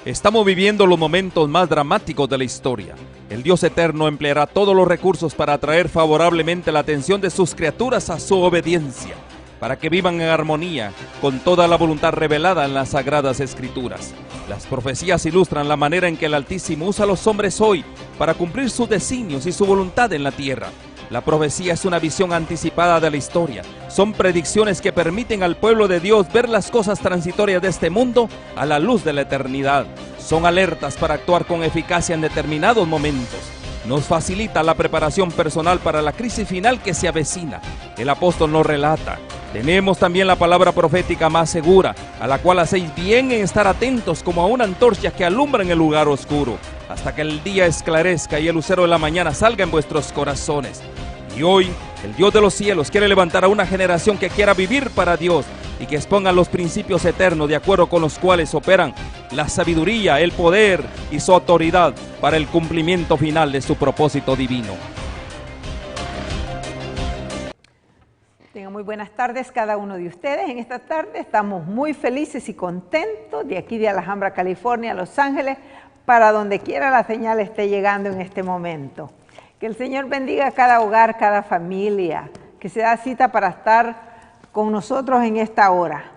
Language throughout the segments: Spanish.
Estamos viviendo los momentos más dramáticos de la historia. El Dios eterno empleará todos los recursos para atraer favorablemente la atención de sus criaturas a su obediencia, para que vivan en armonía con toda la voluntad revelada en las Sagradas Escrituras. Las profecías ilustran la manera en que el Altísimo usa a los hombres hoy para cumplir sus designios y su voluntad en la tierra. La profecía es una visión anticipada de la historia. Son predicciones que permiten al pueblo de Dios ver las cosas transitorias de este mundo a la luz de la eternidad. Son alertas para actuar con eficacia en determinados momentos. Nos facilita la preparación personal para la crisis final que se avecina. El apóstol nos relata: tenemos también la palabra profética más segura, a la cual hacéis bien en estar atentos como a una antorcha que alumbra en el lugar oscuro, hasta que el día esclarezca y el lucero de la mañana salga en vuestros corazones. Y hoy, el Dios de los cielos quiere levantar a una generación que quiera vivir para Dios y que exponga los principios eternos de acuerdo con los cuales operan la sabiduría, el poder y su autoridad para el cumplimiento final de su propósito divino. Tengan muy buenas tardes cada uno de ustedes. En esta tarde estamos muy felices y contentos de aquí de Alhambra, California, Los Ángeles, para donde quiera la señal esté llegando en este momento. Que el Señor bendiga a cada hogar, cada familia, que se da cita para estar con nosotros en esta hora,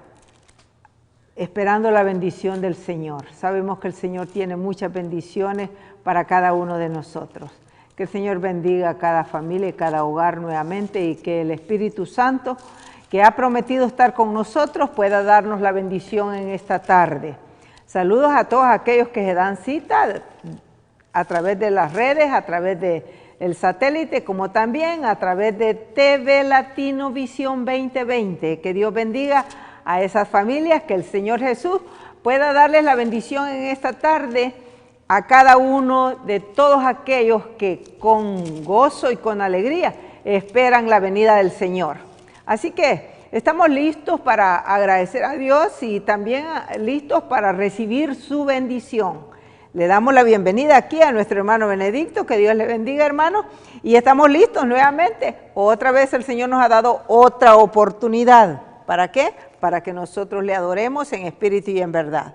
esperando la bendición del Señor. Sabemos que el Señor tiene muchas bendiciones para cada uno de nosotros. Que el Señor bendiga a cada familia y cada hogar nuevamente, y que el Espíritu Santo, que ha prometido estar con nosotros, pueda darnos la bendición en esta tarde. Saludos a todos aquellos que se dan cita a través de las redes, a través del satélite, como también a través de TV Latino Visión 2020. Que Dios bendiga a esas familias, que el Señor Jesús pueda darles la bendición en esta tarde a cada uno de todos aquellos que con gozo y con alegría esperan la venida del Señor. Así que estamos listos para agradecer a Dios y también listos para recibir su bendición. Le damos la bienvenida aquí a nuestro hermano Benedicto, que Dios le bendiga, hermano, y estamos listos nuevamente. Otra vez el Señor nos ha dado otra oportunidad. ¿Para qué? Para que nosotros le adoremos en espíritu y en verdad.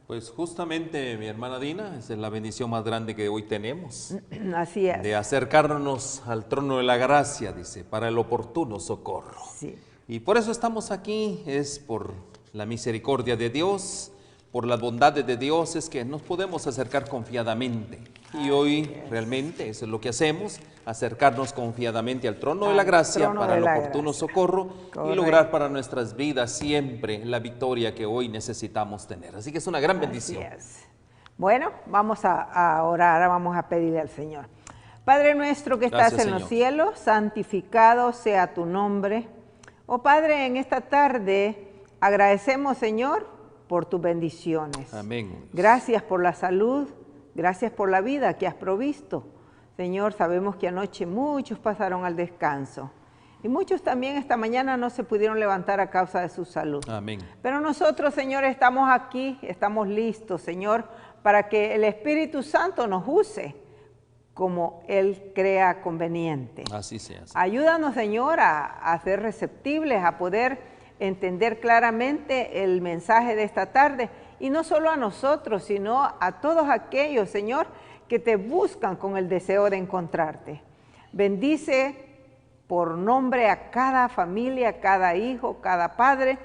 Pues justamente, mi hermana Dina, esa es la bendición más grande que hoy tenemos. Así es. De acercarnos al trono de la gracia, dice, para el oportuno socorro. Sí. Y por eso estamos aquí, es por la misericordia de Dios, por las bondades de Dios, es que nos podemos acercar confiadamente. Y hoy realmente eso es lo que hacemos, acercarnos confiadamente al trono de la gracia para el oportuno socorro. Correcto. Y lograr para nuestras vidas siempre la victoria que hoy necesitamos tener. Así que es una gran bendición. Así es. Bueno, vamos a orar, vamos a pedirle al Señor. Padre nuestro que estás en los cielos, santificado sea tu nombre. Oh Padre, en esta tarde agradecemos, Señor, por tus bendiciones. Amén. Gracias por la salud, gracias por la vida que has provisto. Señor, sabemos que anoche muchos pasaron al descanso y muchos también esta mañana no se pudieron levantar a causa de su salud. Amén. Pero nosotros, Señor, estamos aquí, estamos listos, Señor, para que el Espíritu Santo nos use como Él crea conveniente. Así sea. Ayúdanos, Señor, a ser receptibles, a poder entender claramente el mensaje de esta tarde, y no solo a nosotros, sino a todos aquellos, Señor, que te buscan con el deseo de encontrarte. Bendice por nombre a cada familia, cada hijo, cada padre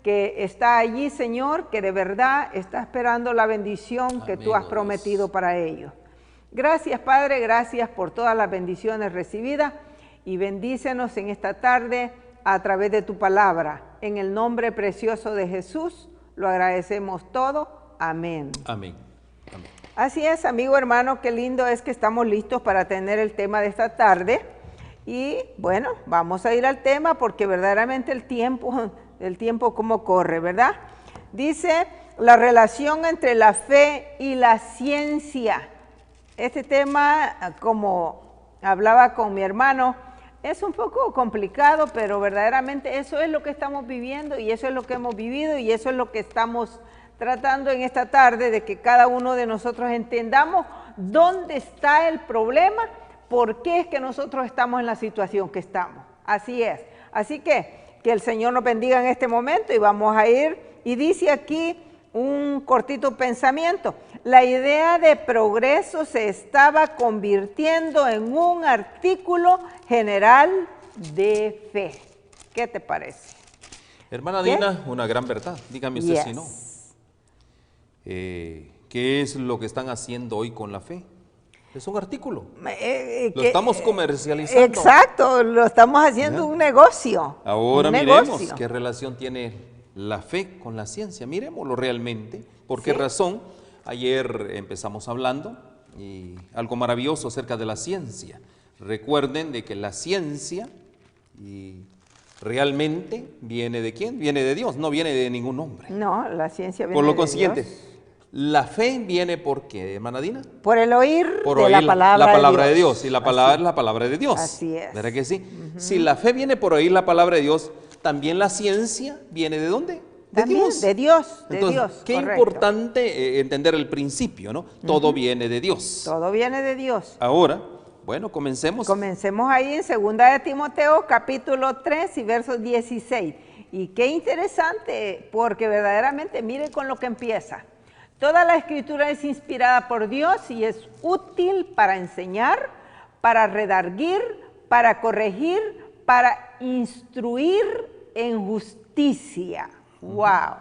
que está allí, Señor, que de verdad está esperando la bendición que tú has prometido para ellos. Gracias, Padre, gracias por todas las bendiciones recibidas, y bendícenos en esta tarde a través de tu palabra. En el nombre precioso de Jesús lo agradecemos todo. Amén. Amén. Amén. Así es, amigo hermano, qué lindo es que estamos listos para tener el tema de esta tarde. Y bueno, vamos a ir al tema porque verdaderamente el tiempo cómo corre, ¿verdad? Dice la relación entre la fe y la ciencia. Este tema, como hablaba con mi hermano, es un poco complicado, pero verdaderamente eso es lo que estamos viviendo y eso es lo que hemos vivido y eso es lo que estamos tratando en esta tarde, de que cada uno de nosotros entendamos dónde está el problema, por qué es que nosotros estamos en la situación que estamos. Así es. Así que el Señor nos bendiga en este momento y vamos a ir. Y dice aquí un cortito pensamiento. La idea de progreso se estaba convirtiendo en un artículo general de fe. ¿Qué te parece? Hermana ¿Qué? Dina, una gran verdad. Dígame usted si no. ¿Qué es lo que están haciendo hoy con la fe? Es un artículo. Lo estamos comercializando. Exacto, lo estamos haciendo un negocio. Ahora un miremos negocio. qué relación tiene la fe con la ciencia. Miremoslo realmente. ¿Por qué Sí. razón? Ayer empezamos hablando y algo maravilloso acerca de la ciencia. Recuerden de que la ciencia realmente viene de quién? Viene de Dios, no viene de ningún hombre. No, la ciencia viene Por lo de consiguiente, Dios. la fe viene por qué, hermana Dina? Por el oír Por de oír la palabra de Dios. Y la palabra Así. es la palabra de Dios. Así es. ¿Verdad que sí? Si la fe viene por oír la palabra de Dios, también la ciencia viene ¿de dónde? De También, Dios. de Dios, de Entonces, Dios. qué correcto. importante entender el principio, ¿no? Todo viene de Dios. Todo viene de Dios. Ahora, bueno, comencemos. Comencemos ahí en 2 de Timoteo, capítulo 3 y versos 16. Y qué interesante, porque verdaderamente mire con lo que empieza. Toda la escritura es inspirada por Dios y es útil para enseñar, para redarguir, para corregir, para instruir en justicia. ¡Wow!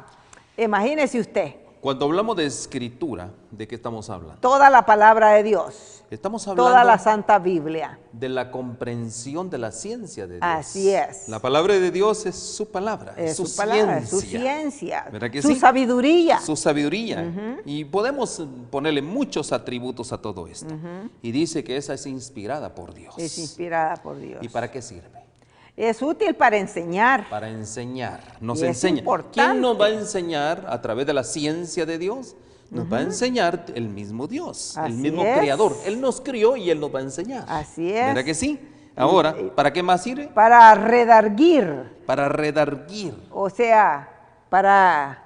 Imagínese usted, Cuando hablamos de escritura, ¿de qué estamos hablando? toda la palabra de Dios, Estamos hablando toda la Santa Biblia. de la comprensión de la ciencia de Dios. Así es. La palabra de Dios es su palabra, Es su su palabra, es su ciencia. ciencia, ¿Verdad que su sí? sabiduría. Su sabiduría. Y podemos ponerle muchos atributos a todo esto. Y dice que esa es inspirada por Dios. Es inspirada por Dios. ¿Y para qué sirve? Es útil para enseñar. Para enseñar. Nos Y es enseña. importante. ¿Quién nos va a enseñar a través de la ciencia de Dios? Nos va a enseñar el mismo Dios, el Así mismo es. Creador. Él nos crió y Él nos va a enseñar. Así es. ¿Verdad que sí? Ahora, ¿para qué más sirve? Para redarguir, Para redarguir. o sea, para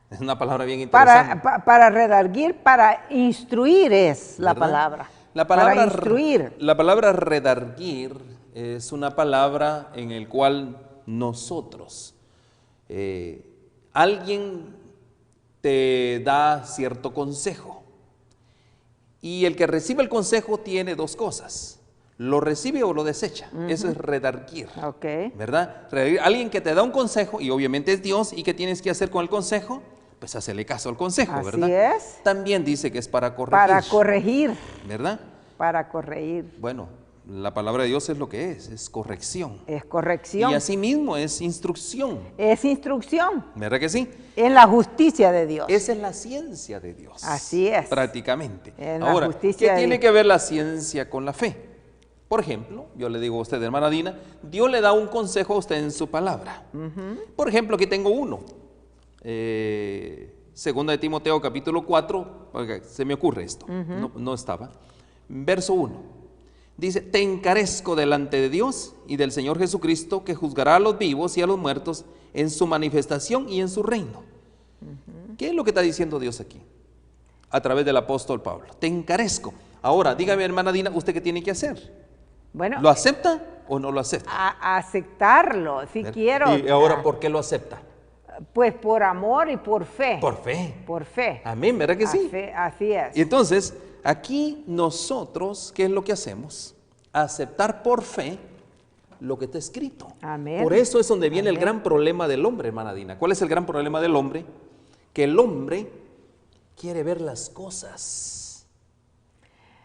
Es una palabra bien interesante. para redarguir, para instruir es la ¿Verdad? palabra. La palabra, para instruir. La palabra redarguir es una palabra en el cual nosotros, alguien te da cierto consejo y el que recibe el consejo tiene dos cosas, lo recibe o lo desecha. Eso es redarguir. Ok. ¿Verdad? Alguien que te da un consejo y obviamente es Dios, ¿y qué tienes que hacer con el consejo? Pues hacerle caso al consejo, Así ¿verdad? es. También dice que es para corregir. Para corregir. ¿Verdad? Para corregir. Bueno, la palabra de Dios es lo que es corrección. Es corrección. Y asimismo es instrucción. Es instrucción ¿Verdad que sí? en la justicia de Dios. Esa es la ciencia de Dios. Así es. Prácticamente. En la Ahora, justicia ¿qué de tiene Dios. que ver la ciencia con la fe? Por ejemplo, yo le digo a usted, hermana Dina, Dios le da un consejo a usted en su palabra. Por ejemplo, aquí tengo uno. Segunda de Timoteo, capítulo 4, oiga, se me ocurre esto, no estaba. Verso 1. Dice, te encarezco delante de Dios y del Señor Jesucristo, que juzgará a los vivos y a los muertos en su manifestación y en su reino. ¿Qué es lo que está diciendo Dios aquí? A través del apóstol Pablo. Te encarezco. Ahora, dígame, hermana Dina, ¿usted qué tiene que hacer? Bueno, ¿Lo acepta o no lo acepta? a aceptarlo, si quiero. ¿Y ahora por qué lo acepta? Pues por amor y por fe. Por fe. Por fe. Amén, ¿verdad que sí? Así es. Y entonces, aquí nosotros, ¿qué es lo que hacemos? Aceptar por fe lo que está escrito. Amén. Por eso es donde viene el Amén. gran problema del hombre, hermana Dina. ¿Cuál es el gran problema del hombre? Que el hombre quiere ver las cosas.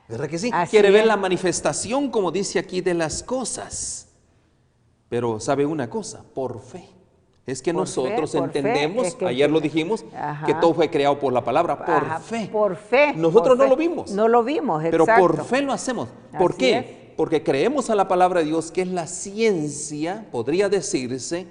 ¿Verdad que sí? Así Quiere ver es. la manifestación, como dice aquí, de las cosas. Pero sabe una cosa, por fe. Es que Por nosotros fe, por fe, entendemos, es que ayer lo entendemos. dijimos, Ajá. que todo fue creado por la palabra, por Ajá, fe. Por fe. Nosotros por no fe. lo vimos. No lo vimos, Pero exacto. por fe lo hacemos. ¿Por Así qué? es. Porque creemos a la palabra de Dios, que es la ciencia, podría decirse,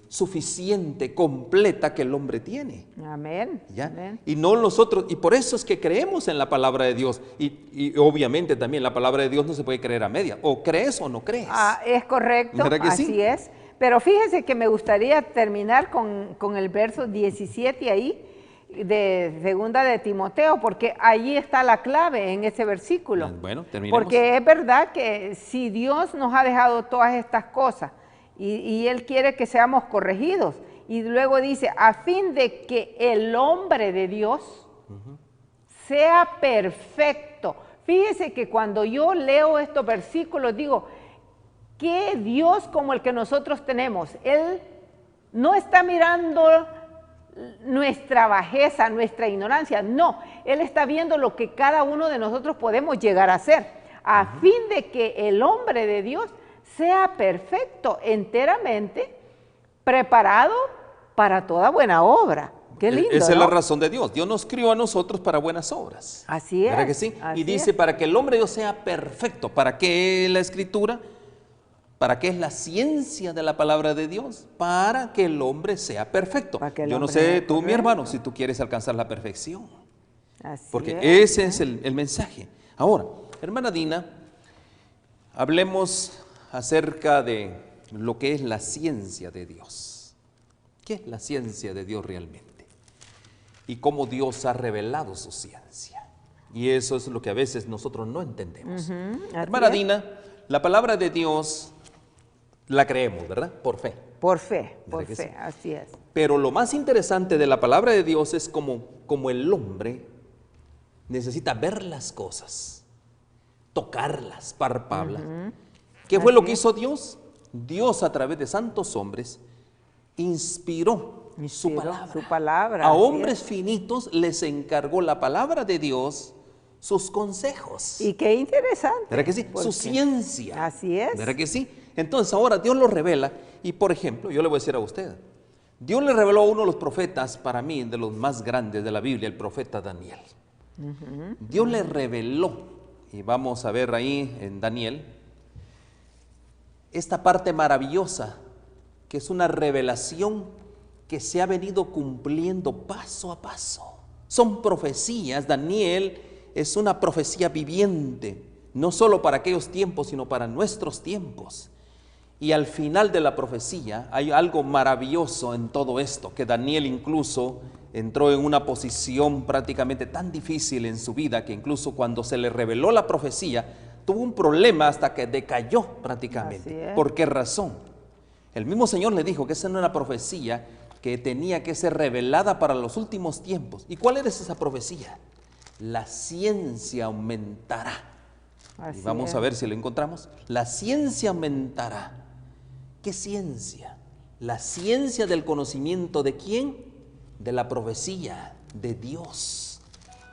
suficiente, completa que el hombre tiene. Amén. ¿Ya? Amén. Y no nosotros, y por eso es que creemos en la palabra de Dios. Y obviamente también la palabra de Dios no se puede creer a media. O crees o no crees. Es correcto, ¿Verdad que así sí? es. Pero fíjense que me gustaría terminar con el verso 17 ahí, de segunda de Timoteo, porque allí está la clave en ese versículo. Bueno, terminemos. Porque es verdad que si Dios nos ha dejado todas estas cosas y Él quiere que seamos corregidos y luego dice, a fin de que el hombre de Dios sea perfecto. Fíjese que cuando yo leo estos versículos digo, ¿qué Dios como el que nosotros tenemos? Él no está mirando nuestra bajeza, nuestra ignorancia, no, Él está viendo lo que cada uno de nosotros podemos llegar a ser, a fin de que el hombre de Dios sea perfecto, enteramente preparado para toda buena obra. Qué lindo, Esa es ¿no? la razón de Dios. Dios nos crió a nosotros para buenas obras. Así es. ¿Verdad que sí? Así Y dice, es. para que el hombre de Dios sea perfecto. ¿Para qué la Escritura? ¿Para qué es la ciencia de la palabra de Dios? Para que el hombre sea perfecto. Yo no sé, tú, mi hermano, si tú quieres alcanzar la perfección. Así Porque es, ese es el mensaje. Ahora, hermana Dina, hablemos acerca de lo que es la ciencia de Dios. ¿Qué es la ciencia de Dios realmente? Y cómo Dios ha revelado su ciencia. Y eso es lo que a veces nosotros no entendemos. Hermana Dina, la palabra de Dios la creemos, ¿verdad? Por fe. Por fe, Sí. así es. Pero lo más interesante de la palabra de Dios es como el hombre necesita ver las cosas, tocarlas, palparlas. ¿Qué fue lo que hizo Dios? Dios, a través de santos hombres, inspiró su palabra. A hombres finitos les encargó la palabra de Dios, sus consejos. Y qué interesante. ¿Verdad que sí? Su ciencia. Así es. ¿Verdad que sí? Entonces ahora Dios lo revela y, por ejemplo, yo le voy a decir a usted, Dios le reveló a uno de los profetas, para mí, de los más grandes de la Biblia, el profeta Daniel. Dios le reveló, y vamos a ver ahí en Daniel, esta parte maravillosa, que es una revelación que se ha venido cumpliendo paso a paso. Son profecías. Daniel es una profecía viviente, no solo para aquellos tiempos, sino para nuestros tiempos. Y al final de la profecía hay algo maravilloso en todo esto, que Daniel incluso entró en una posición prácticamente tan difícil en su vida, que incluso cuando se le reveló la profecía, tuvo un problema hasta que decayó prácticamente. ¿Por qué razón? El mismo Señor le dijo que esa no era una profecía que tenía que ser revelada para los últimos tiempos. ¿Y cuál era esa profecía? La ciencia aumentará. Y vamos a ver si lo encontramos. La ciencia aumentará. ¿Qué ciencia? La ciencia del conocimiento ¿de quién? De la profecía, de Dios.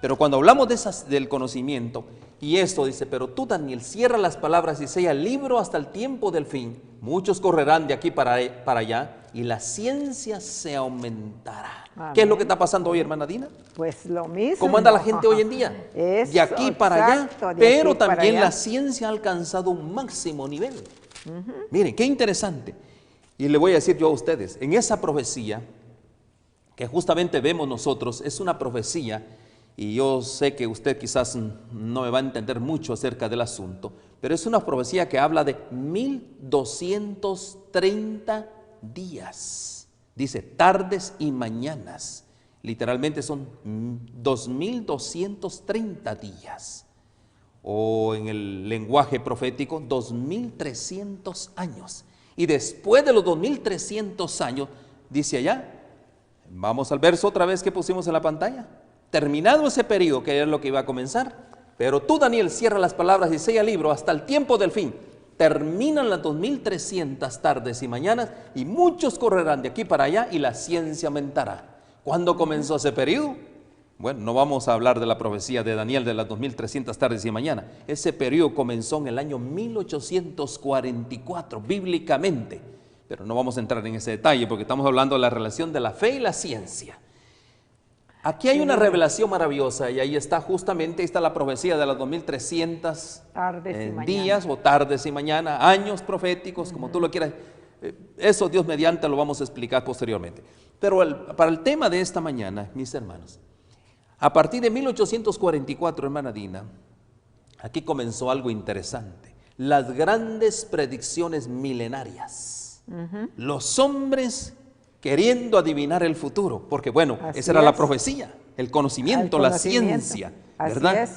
Pero cuando hablamos del conocimiento, y esto dice, pero tú, Daniel, cierra las palabras y sella el libro hasta el tiempo del fin. Muchos correrán de aquí para allá y la ciencia se aumentará. Amén. ¿Qué es lo que está pasando hoy, hermana Dina? Pues lo mismo. ¿Cómo anda la gente hoy en día? Eso, de aquí para allá, pero también la ciencia ha alcanzado un máximo nivel. Miren, qué interesante. Y le voy a decir yo a ustedes, en esa profecía que justamente vemos nosotros, es una profecía, y yo sé que usted quizás no me va a entender mucho acerca del asunto, pero es una profecía que habla de 1230 días. Dice tardes y mañanas. Literalmente son 2230 días. O en el lenguaje profético, 2300 años. Y después de los 2300 años, dice allá, vamos al verso otra vez que pusimos en la pantalla. Terminado ese periodo, que era lo que iba a comenzar, pero tú, Daniel, cierra las palabras y sella el libro hasta el tiempo del fin. Terminan las 2300 tardes y mañanas y muchos correrán de aquí para allá y la ciencia aumentará. ¿Cuándo comenzó ese periodo? Bueno, no vamos a hablar de la profecía de Daniel de las 2300 tardes y mañanas. Ese periodo comenzó en el año 1844, bíblicamente. Pero no vamos a entrar en ese detalle porque estamos hablando de la relación de la fe y la ciencia. Aquí hay una revelación maravillosa y ahí está justamente, está la profecía de las 2300 días o tardes y mañana, años proféticos, como tú lo quieras. Eso Dios mediante lo vamos a explicar posteriormente. Pero para el tema de esta mañana, mis hermanos, a partir de 1844, hermana Dina, aquí comenzó algo interesante. Las grandes predicciones milenarias. Los hombres queriendo adivinar el futuro, porque bueno, esa era la profecía, el conocimiento, la ciencia, ¿verdad?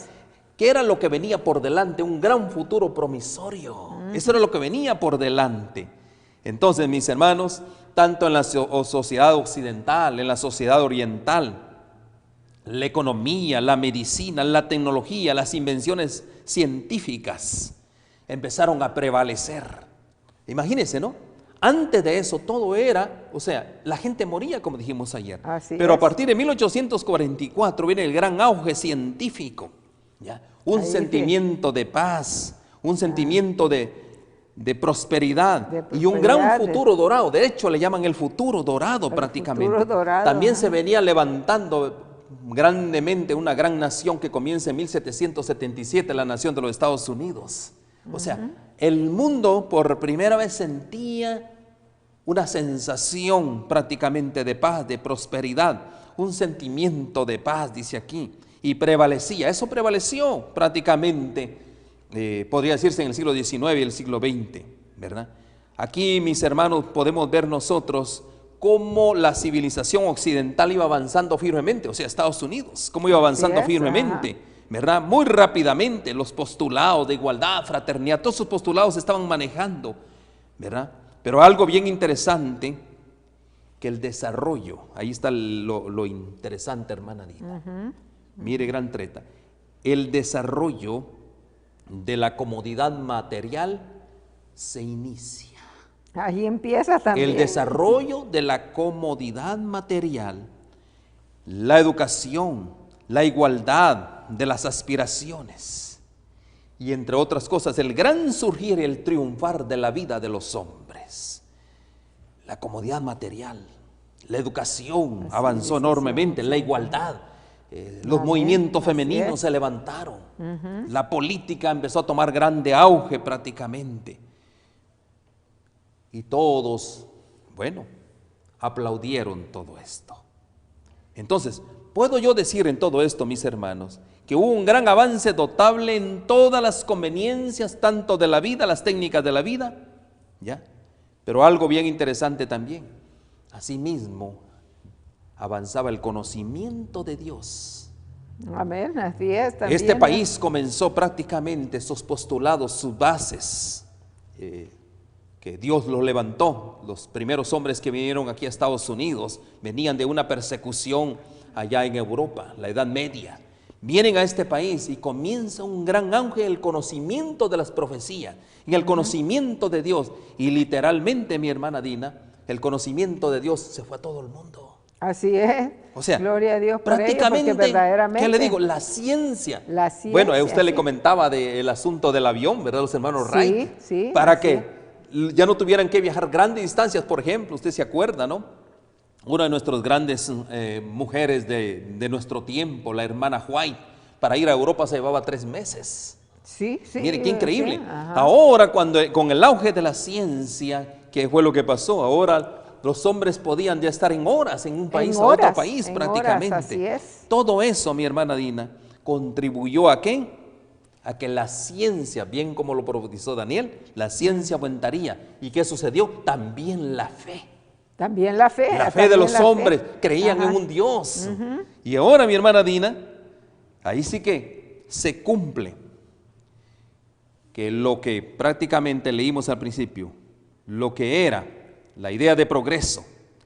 ¿Qué era lo que venía por delante? Un gran futuro promisorio. Eso era lo que venía por delante. Entonces, mis hermanos, tanto en la sociedad occidental, en la sociedad oriental. La economía, la medicina, la tecnología, las invenciones científicas empezaron a prevalecer. Imagínense, ¿no? Antes de eso todo era, o sea, la gente moría, como dijimos ayer. Pero a partir de 1844 viene el gran auge científico, ¿ya? Un sentimiento de paz, un sentimiento de prosperidad y un gran futuro dorado. De hecho, le llaman el futuro dorado prácticamente. Futuro dorado, también se venía levantando grandemente una gran nación que comienza en 1777, la nación de los Estados Unidos. O sea, el mundo por primera vez sentía una sensación prácticamente de paz, de prosperidad, un sentimiento de paz, dice aquí, y prevalecía. Eso prevaleció prácticamente, podría decirse en el siglo XIX y el siglo XX, ¿verdad? Aquí, mis hermanos, podemos ver nosotros cómo la civilización occidental iba avanzando firmemente, o sea, Estados Unidos, cómo iba avanzando firmemente, ¿verdad? Muy rápidamente, los postulados de igualdad, fraternidad, todos esos postulados se estaban manejando, ¿verdad? Pero algo bien interesante, que el desarrollo, ahí está lo interesante, hermana Anita. Mire, gran treta, el desarrollo de la comodidad material se inicia. Ahí empieza también. El desarrollo de la comodidad material, la educación, la igualdad de las aspiraciones y entre otras cosas el gran surgir y el triunfar de la vida de los hombres. La comodidad material, la educación avanzó enormemente, la igualdad, los movimientos femeninos se levantaron, la política empezó a tomar grande auge prácticamente. Y todos, bueno, aplaudieron todo esto. Entonces, puedo yo decir en todo esto, mis hermanos, que hubo un gran avance notable en todas las conveniencias, tanto de la vida, las técnicas de la vida, ¿ya? Pero algo bien interesante también, asimismo, avanzaba el conocimiento de Dios. Amén, así es también. Este país comenzó prácticamente esos postulados, sus bases, que Dios los levantó. Los primeros hombres que vinieron aquí a Estados Unidos venían de una persecución allá en Europa, la Edad Media. Vienen a este país y comienza un gran auge en el conocimiento de las profecías, en el conocimiento de Dios. Y literalmente, mi hermana Dina, el conocimiento de Dios se fue a todo el mundo. Así es. O sea, gloria a Dios por prácticamente, ello, porque verdaderamente, ¿qué le digo? La ciencia. ciencia. Bueno, usted le comentaba del asunto del avión, ¿verdad? Los hermanos Wright. Sí, para que ya no tuvieran que viajar grandes distancias. Por ejemplo, usted se acuerda, ¿no? Una de nuestras grandes mujeres de nuestro tiempo, la hermana White, para ir a Europa se llevaba 3 meses. Sí. Mire, qué increíble. Ahora, con el auge de la ciencia, ¿qué fue lo que pasó? Ahora los hombres podían ya estar en horas en un país, a otro país prácticamente. Horas, así es. Todo eso, mi hermana Dina, contribuyó ¿a qué? A que la ciencia, bien como lo profetizó Daniel, la ciencia aumentaría. ¿Y qué sucedió? También la fe. También la fe. La fe de los hombres, creían en un Dios. Y ahora, mi hermana Dina, ahí sí que se cumple que lo que prácticamente leímos al principio, lo que era la idea de progreso,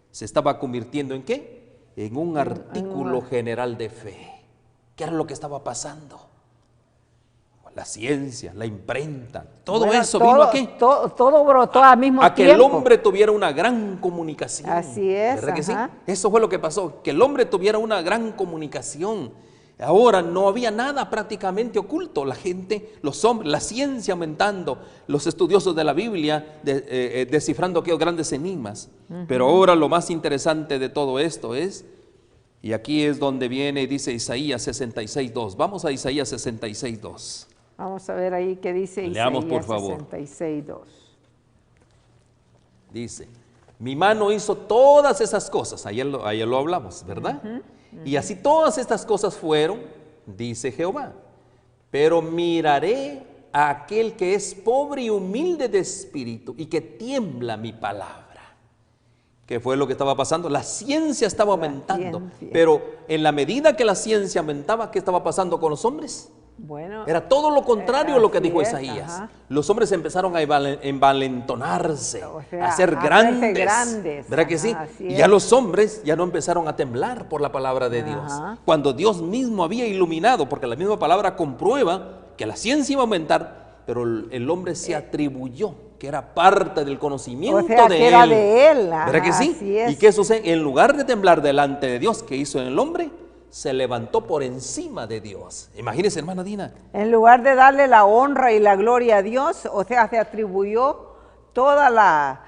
se estaba convirtiendo ¿en qué? En un artículo general de fe. ¿Qué era lo que estaba pasando? La ciencia, la imprenta, todo eso vino ¿a qué? Todo brotó al mismo tiempo. A que el hombre tuviera una gran comunicación. Así es. ¿Verdad que sí? Eso fue lo que pasó, que el hombre tuviera una gran comunicación. Ahora no había nada prácticamente oculto. La gente, los hombres, la ciencia aumentando, los estudiosos de la Biblia descifrando aquellos grandes enigmas. Pero ahora lo más interesante de todo esto es, y aquí es donde viene y dice Isaías 66:2. Vamos a Isaías 66:2. Vamos a ver ahí qué dice Leamos, Isaías por favor. 66:2. Dice, mi mano hizo todas esas cosas, ayer lo hablamos, ¿verdad? Y así todas estas cosas fueron, dice Jehová, pero miraré a aquel que es pobre y humilde de espíritu y que tiembla mi palabra. ¿Qué fue lo que estaba pasando? La ciencia estaba aumentando, pero en la medida que la ciencia aumentaba, ¿qué estaba pasando con los hombres? Bueno, Era todo lo contrario a lo que así dijo es, Isaías. ajá. Los hombres empezaron a envalentonarse, O sea, a ser a hacerse grandes. grandes, ¿Verdad que ajá, sí? así Y es. ya los hombres ya no empezaron a temblar por la palabra de Dios. Ajá. Cuando Dios mismo había iluminado, porque la misma palabra comprueba que la ciencia iba a aumentar, pero el hombre se atribuyó que era parte del conocimiento O sea, de que él. era de él, ¿Verdad que ajá, sí? así es. ¿Y qué sucede? En lugar de temblar delante de Dios, ¿qué hizo en el hombre? Se levantó por encima de Dios. Imagínese, hermana Dina. En lugar de darle la honra y la gloria a Dios, o sea, se atribuyó toda la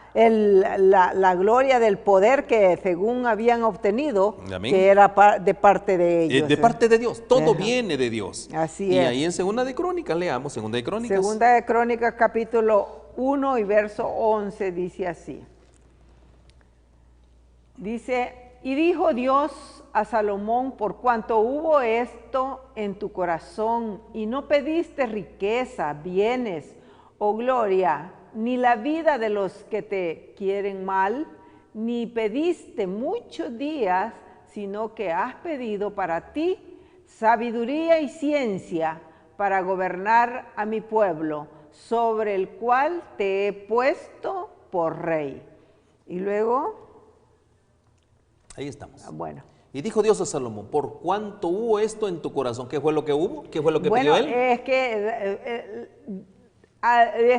gloria del poder que según habían obtenido, Amén. que era de parte de ellos. De parte de Dios, todo Ajá. viene de Dios. Así y es. ahí en Segunda de Crónicas, leamos Segunda de Crónicas. Segunda de Crónicas, capítulo 1 y verso 11, dice así. Dice, y dijo Dios a Salomón, por cuanto hubo esto en tu corazón, y no pediste riqueza, bienes o gloria, ni la vida de los que te quieren mal, ni pediste muchos días, sino que has pedido para ti sabiduría y ciencia para gobernar a mi pueblo, sobre el cual te he puesto por rey. Y luego, Ahí estamos. bueno. Y dijo Dios a Salomón, por cuanto hubo esto en tu corazón. ¿Qué fue lo que hubo? ¿Qué fue lo que Bueno, pidió él? es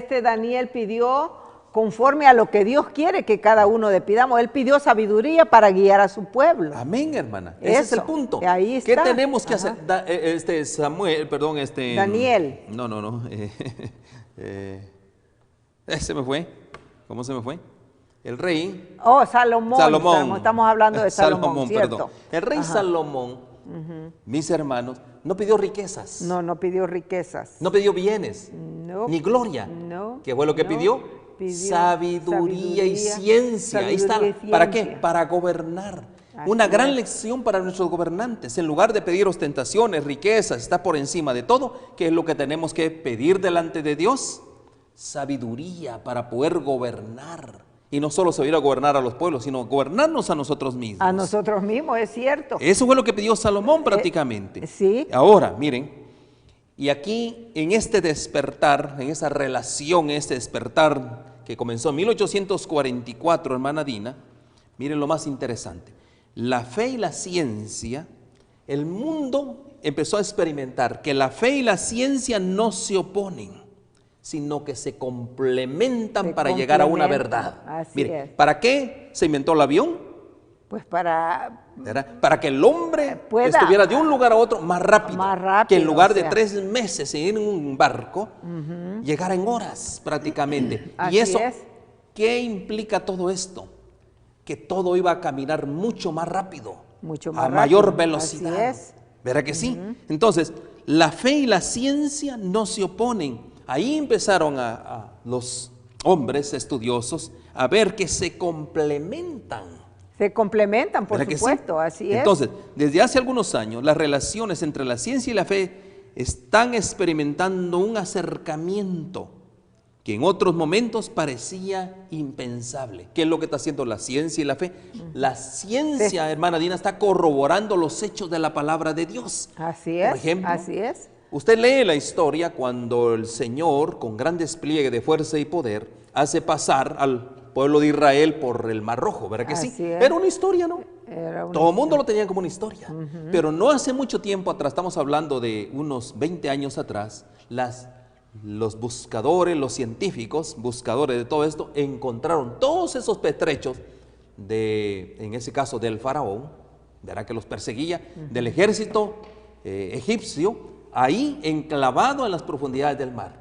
que Daniel pidió conforme a lo que Dios quiere que cada uno le pidamos. Él pidió sabiduría para guiar a su pueblo. Amén, hermana. Ese es el Eso, punto. ahí ¿Qué está. tenemos que Ajá. hacer? Daniel. No. Se me fue. ¿Cómo se me fue? El rey. Oh, Salomón. Estamos hablando de Salomón, ¿cierto? perdón. El rey Ajá. Salomón, mis hermanos, no pidió riquezas. No pidió riquezas. No pidió bienes, No. ni gloria. No. ¿Qué fue lo que No. pidió? Pidió Sabiduría y ciencia. Ahí está. Sabiduría y ¿Para qué? ciencia. Para gobernar. Así Una gran es. lección para nuestros gobernantes. En lugar de pedir ostentaciones, riquezas, está por encima de todo, ¿qué es lo que tenemos que pedir delante de Dios? Sabiduría para poder gobernar. Y no solo saber a gobernar a los pueblos, sino gobernarnos a nosotros mismos. A nosotros mismos, es cierto. Eso fue lo que pidió Salomón prácticamente. Sí. Ahora, miren, y aquí en este despertar, en esa relación, este despertar que comenzó en 1844, hermana Dina, miren lo más interesante. La fe y la ciencia, el mundo empezó a experimentar que la fe y la ciencia no se oponen, sino que se complementan Se para llegar a una complementan, verdad. así Mire, es. ¿para qué se inventó el avión? Pues para ¿Verdad? Para que el hombre Pueda- estuviera de un lugar a otro más rápido. Más rápido, que en lugar o de sea. 3 meses en ir en un barco, llegara en horas prácticamente. Así Y eso, es. ¿qué implica todo esto? Que todo iba a caminar mucho más rápido. Mucho más a mayor rápido, velocidad. así es. ¿Verdad que sí? Entonces, la fe y la ciencia no se oponen. Ahí empezaron a los hombres estudiosos a ver que se complementan. Se complementan, por ¿Verdad que sí? supuesto, así es. Entonces, desde hace algunos años, las relaciones entre la ciencia y la fe están experimentando un acercamiento que en otros momentos parecía impensable. ¿Qué es lo que está haciendo la ciencia y la fe? La ciencia, hermana Dina, está corroborando los hechos de la palabra de Dios. Así es, Por ejemplo, así es. usted lee la historia cuando el Señor, con gran despliegue de fuerza y poder, hace pasar al pueblo de Israel por el Mar Rojo, ¿verdad que sí? Así es. Era una historia, ¿no? Era una Todo el mundo lo tenía como una historia. Pero no hace mucho tiempo atrás, estamos hablando de unos 20 años atrás, los buscadores, los científicos, buscadores de todo esto, encontraron todos esos pertrechos en ese caso del faraón, ¿verdad? Que los perseguía, del ejército egipcio, ahí enclavado en las profundidades del mar.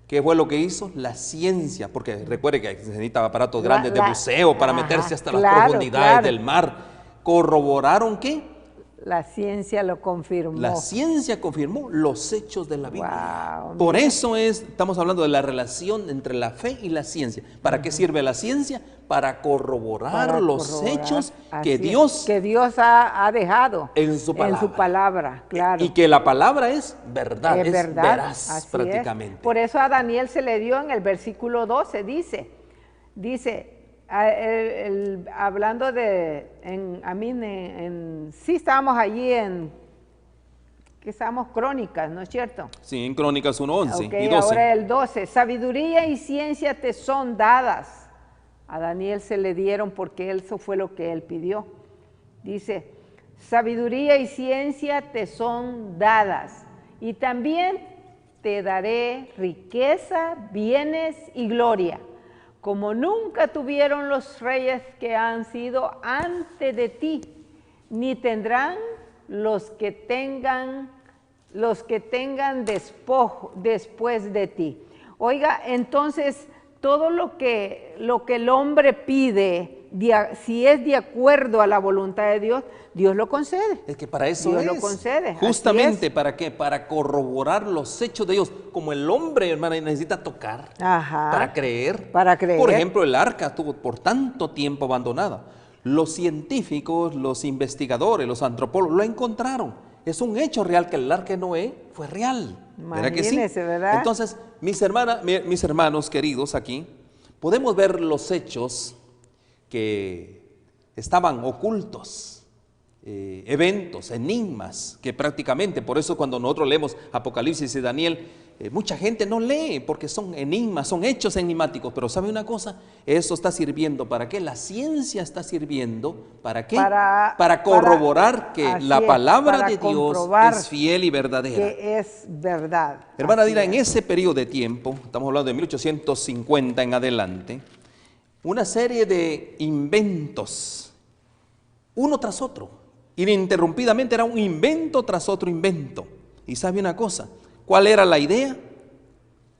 ¿Qué fue lo que hizo? La ciencia, porque recuerde que se necesitaban aparatos grandes de buceo para meterse hasta las profundidades del mar. ¿Corroboraron qué? La ciencia lo confirmó. La ciencia confirmó los hechos de la Biblia. Wow, Por eso estamos hablando de la relación entre la fe y la ciencia. ¿Para qué sirve la ciencia? Para corroborar los hechos que Dios ha dejado en su palabra, claro. Y que la palabra es verdad, es verdad, veraz así prácticamente. es. Por eso a Daniel se le dio en el versículo 12, hablando de, sí estábamos allí que estamos Crónicas, ¿no es cierto? Sí, en Crónicas 1:11 Ok, y 12. ahora el 12. Sabiduría y ciencia te son dadas. A Daniel se le dieron porque eso fue lo que él pidió. Dice, sabiduría y ciencia te son dadas. Y también te daré riqueza, bienes y gloria, como nunca tuvieron los reyes que han sido antes de ti, ni tendrán los que tengan despojo después de ti. Oiga, entonces todo lo que el hombre pide, si es de acuerdo a la voluntad de Dios, Dios lo concede. Es que para eso Dios es. lo concede. Justamente, ¿para qué? Para corroborar los hechos de Dios. Como el hombre, hermana, necesita tocar para creer. Para creer. Por ejemplo, el arca estuvo por tanto tiempo abandonada. Los científicos, los investigadores, los antropólogos lo encontraron. Es un hecho real que el arca de Noé fue real. ¿Verdad que sí? ¿Verdad? Entonces, mis hermanos queridos aquí, podemos ver los hechos que estaban ocultos, eventos, enigmas, que prácticamente, por eso cuando nosotros leemos Apocalipsis y Daniel, mucha gente no lee porque son enigmas, son hechos enigmáticos, pero ¿sabe una cosa? Eso está sirviendo, ¿para qué? La ciencia está sirviendo, ¿para qué? Para corroborar que la palabra de Dios es fiel y verdadera. Que es verdad. Hermana Dina, en ese periodo de tiempo, estamos hablando de 1850 en adelante, una serie de inventos, uno tras otro, ininterrumpidamente era un invento tras otro invento. Y sabe una cosa, ¿cuál era la idea?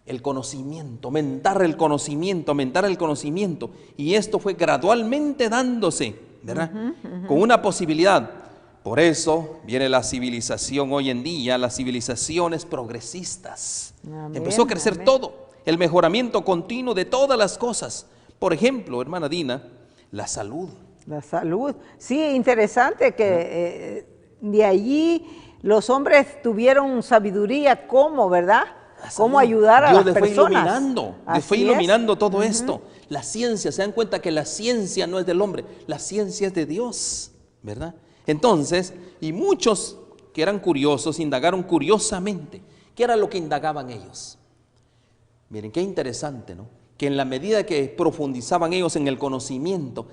El conocimiento, aumentar el conocimiento. Y esto fue gradualmente dándose, ¿verdad? Con una posibilidad. Por eso viene la civilización hoy en día, las civilizaciones progresistas. Amén, empezó a crecer todo, el mejoramiento continuo de todas las cosas. Por ejemplo, hermana Dina, la salud. La salud. Sí, interesante que de allí los hombres tuvieron sabiduría, ¿cómo, verdad? Cómo ayudar a las personas. Les fue iluminando todo esto. La ciencia, se dan cuenta que la ciencia no es del hombre, la ciencia es de Dios, ¿verdad? Entonces, y muchos que eran curiosos, indagaron curiosamente. ¿Qué era lo que indagaban ellos? Miren, qué interesante, ¿no? Que en la medida que profundizaban ellos en el conocimiento,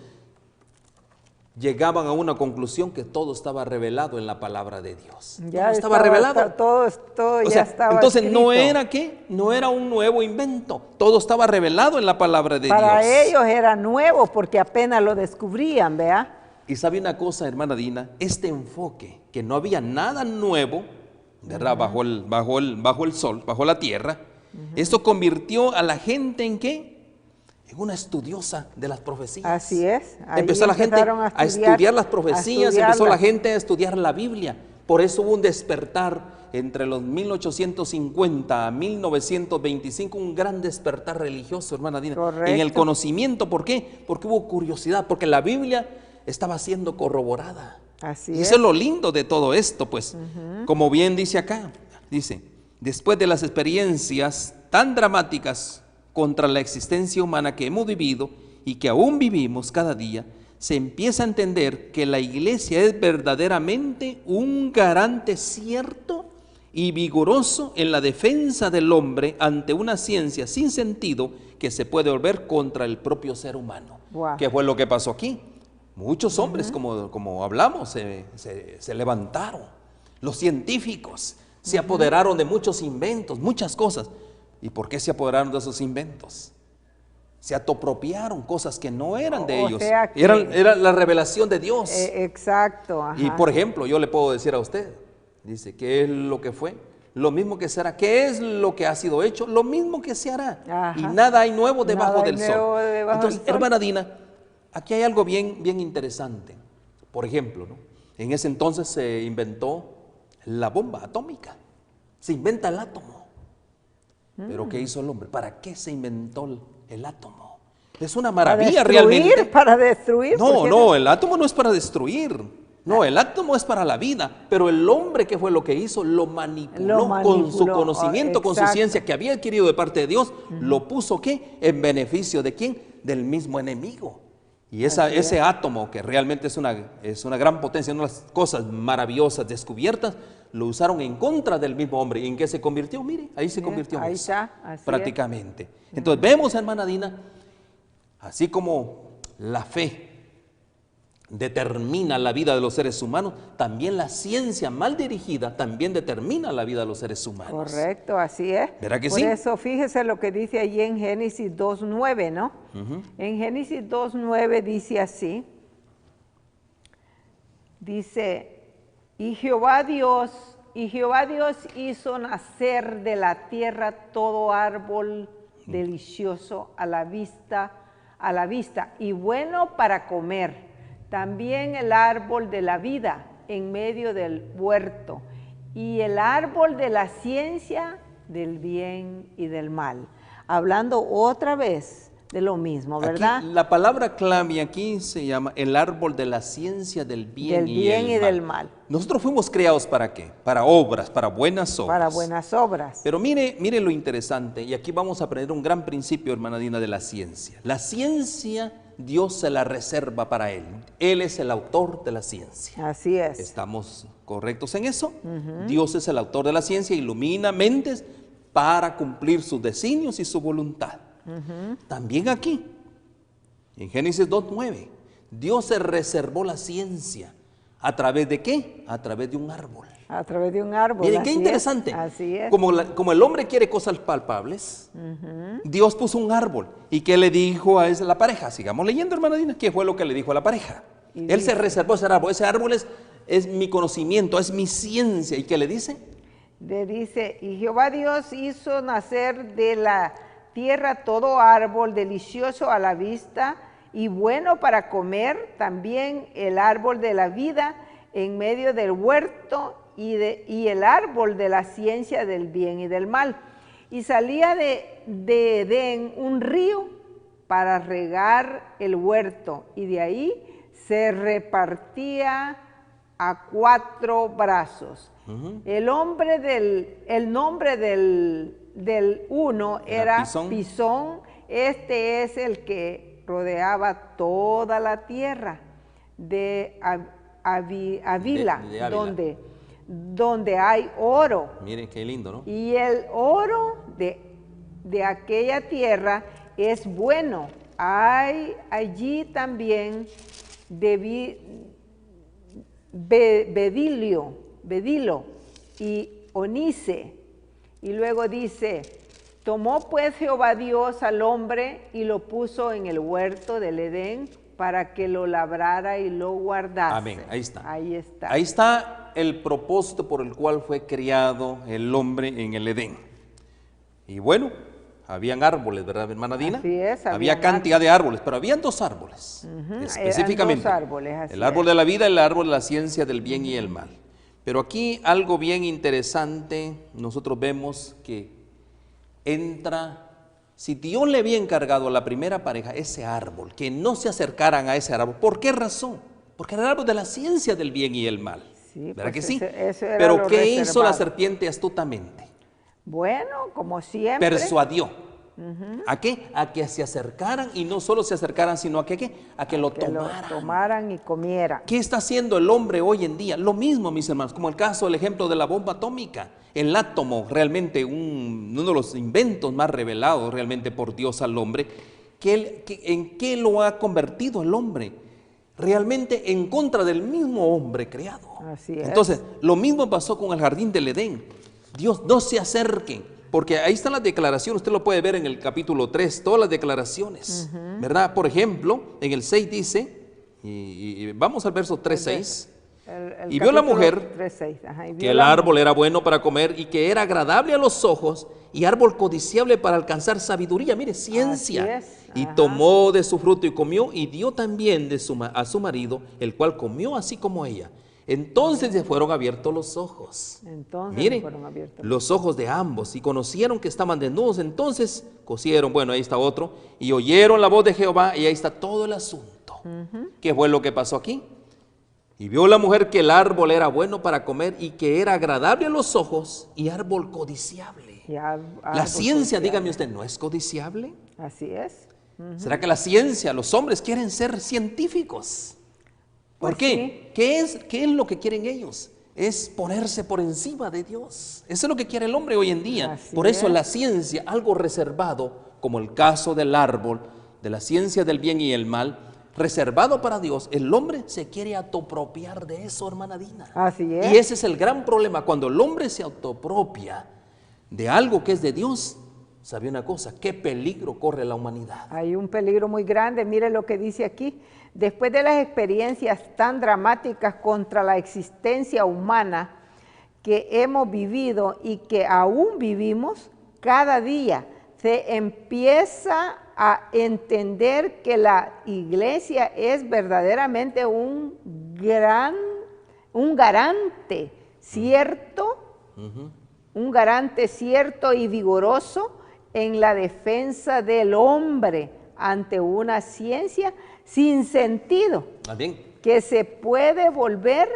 llegaban a una conclusión que todo estaba revelado en la palabra de Dios. Ya estaba revelado. Todo ya estaba entonces escrito. no era ¿qué? No era un nuevo invento. Todo estaba revelado en la palabra de Dios. Para ellos era nuevo porque apenas lo descubrían, ¿vea? Y sabe una cosa, hermana Dina, este enfoque, que no había nada nuevo, ¿verdad? Bajo el sol, bajo la tierra, esto convirtió a la gente ¿en qué? En una estudiosa de las profecías. Así es. Empezó la gente a estudiar las profecías, empezó la gente a estudiar la Biblia. Por eso hubo un despertar entre los 1850 a 1925, un gran despertar religioso, hermana Dina. Correcto. En el conocimiento. ¿Por qué? Porque hubo curiosidad, porque la Biblia estaba siendo corroborada. Así y eso es lo lindo de todo esto, pues. Como bien dice acá, dice, después de las experiencias tan dramáticas contra la existencia humana que hemos vivido y que aún vivimos cada día, se empieza a entender que la iglesia es verdaderamente un garante cierto y vigoroso en la defensa del hombre ante una ciencia sin sentido que se puede volver contra el propio ser humano. Wow. ¿Qué fue lo que pasó aquí? Muchos hombres, como hablamos, se levantaron. Los científicos se apoderaron de muchos inventos, muchas cosas. ¿Y por qué se apoderaron de esos inventos? Se apropiaron cosas que no eran de ellos. Era la revelación de Dios. Exacto. Ajá. Y por ejemplo, yo le puedo decir a usted, dice, ¿qué es lo que fue? Lo mismo que se hará. ¿Qué es lo que ha sido hecho? Lo mismo que se hará. Ajá. Y nada hay nuevo debajo del sol. Entonces, hermana Dina, aquí hay algo bien interesante. Por ejemplo, ¿no? En ese entonces se inventó la bomba atómica. Se inventa el átomo. ¿Pero qué hizo el hombre? ¿Para qué se inventó el átomo? Es una maravilla realmente. ¿Para destruir? No, el átomo no es para destruir. No, el átomo es para la vida. Pero el hombre, ¿qué fue lo que hizo? Lo manipuló con su conocimiento, con su ciencia que había adquirido de parte de Dios. Lo puso, ¿qué? En beneficio de ¿quién? Del mismo enemigo. Y ese átomo, que realmente es una gran potencia, una de las cosas maravillosas descubiertas, lo usaron en contra del mismo hombre. ¿Y en qué se convirtió? Mire, ahí se convirtió en ahí eso, está, así prácticamente. Entonces vemos, hermana Dina, así como la fe determina la vida de los seres humanos, también la ciencia mal dirigida también determina la vida de los seres humanos. Correcto, así es. ¿Verdad que Por sí? eso fíjese lo que dice allí en Génesis 2:9, ¿no? En Génesis 2:9 dice así, dice, y Jehová Dios hizo nacer de la tierra todo árbol delicioso a la vista, y bueno para comer. También el árbol de la vida en medio del huerto y el árbol de la ciencia del bien y del mal. Hablando otra vez de lo mismo, ¿verdad? Aquí, la palabra clave aquí se llama el árbol de la ciencia del bien, del mal. Nosotros fuimos creados ¿para qué? Para obras, para buenas obras. Para buenas obras. Pero mire lo interesante, y aquí vamos a aprender un gran principio, hermana Dina, de la ciencia. La ciencia Dios se la reserva para Él. Él es el autor de la ciencia. Así es. ¿Estamos correctos en eso? Dios es el autor de la ciencia, ilumina mentes para cumplir sus designios y su voluntad. También aquí, en Génesis 2:9, Dios se reservó la ciencia. ¿A través de qué? A través de un árbol. A través de un árbol. Miren qué interesante. Así es. Como el hombre quiere cosas palpables, Dios puso un árbol. ¿Y qué le dijo a la pareja? Sigamos leyendo, hermana Dina. ¿Qué fue lo que le dijo a la pareja? Él se reservó ese árbol. Ese árbol es mi conocimiento, es mi ciencia. ¿Y qué le dice? Le dice, y Jehová Dios hizo nacer de la tierra todo árbol delicioso a la vista y bueno para comer, también el árbol de la vida en medio del huerto y el árbol de la ciencia del bien y del mal. Y salía de Edén un río para regar el huerto, y de ahí se repartía a 4 brazos. El nombre del uno era Pisón. Este es el que rodeaba toda la tierra de Avila, donde hay oro. Miren qué lindo, ¿no? Y el oro de aquella tierra es bueno. Hay allí también bedilo y onice. Y luego dice, tomó pues Jehová Dios al hombre y lo puso en el huerto del Edén para que lo labrara y lo guardase. Amén, ahí está. Ahí está. Ahí está el propósito por el cual fue creado el hombre en el Edén. Y bueno, habían árboles, ¿verdad, hermana Dina? Así es. Había cantidad de árboles, pero habían 2 árboles, específicamente. Eran 2 árboles, el árbol de la vida y el árbol de la ciencia del bien y el mal. Pero aquí algo bien interesante, nosotros vemos que entra, si Dios le había encargado a la primera pareja ese árbol, que no se acercaran a ese árbol, ¿por qué razón? Porque era el árbol de la ciencia del bien y el mal. Sí, ¿Verdad pues que sí? eso era pero lo ¿qué hizo reservado. la serpiente astutamente? Bueno, como siempre. Persuadió. ¿A qué? A que se acercaran, y no solo se acercaran, sino a que lo tomaran y comieran. ¿Qué está haciendo el hombre hoy en día? Lo mismo, mis hermanos, como el caso, el ejemplo de la bomba atómica. El átomo, realmente uno de los inventos más revelados realmente por Dios al hombre. ¿En qué lo ha convertido el hombre? Realmente en contra del mismo hombre creado. Así es. Entonces, lo mismo pasó con el jardín del Edén. Dios, no se acerquen. Porque ahí están las declaraciones, usted lo puede ver en el capítulo 3, todas las declaraciones, ¿verdad? Por ejemplo, en el 6 dice, y vamos al verso 3:6, y vio la mujer 3:6, que el árbol era bueno para comer y que era agradable a los ojos y árbol codiciable para alcanzar sabiduría, mire, ciencia. Y tomó de su fruto y comió y dio también a su marido, el cual comió así como ella. Entonces se fueron abiertos los ojos. Miren, los ojos de ambos, y conocieron que estaban desnudos. Entonces cosieron, bueno, ahí está otro, y oyeron la voz de Jehová, y ahí está todo el asunto. ¿Qué fue lo que pasó aquí? Y vio la mujer que el árbol era bueno para comer y que era agradable a los ojos y árbol codiciable. La ciencia, dígame usted, ¿no es codiciable? Así es. ¿Será que la ciencia, los hombres quieren ser científicos? ¿Por qué? ¿Qué es lo que quieren ellos? Es ponerse por encima de Dios. Eso es lo que quiere el hombre hoy en día. Por eso la ciencia, algo reservado, como el caso del árbol, de la ciencia del bien y el mal, reservado para Dios, el hombre se quiere autopropiar de eso, hermana Dina. Así es. Y ese es el gran problema. Cuando el hombre se autopropia de algo que es de Dios, ¿sabe una cosa? ¿Qué peligro corre la humanidad? Hay un peligro muy grande. Mire lo que dice aquí. Después de las experiencias tan dramáticas contra la existencia humana que hemos vivido y que aún vivimos, cada día se empieza a entender que la iglesia es verdaderamente un garante cierto, un garante cierto y vigoroso en la defensa del hombre ante una ciencia sin sentido, que se puede volver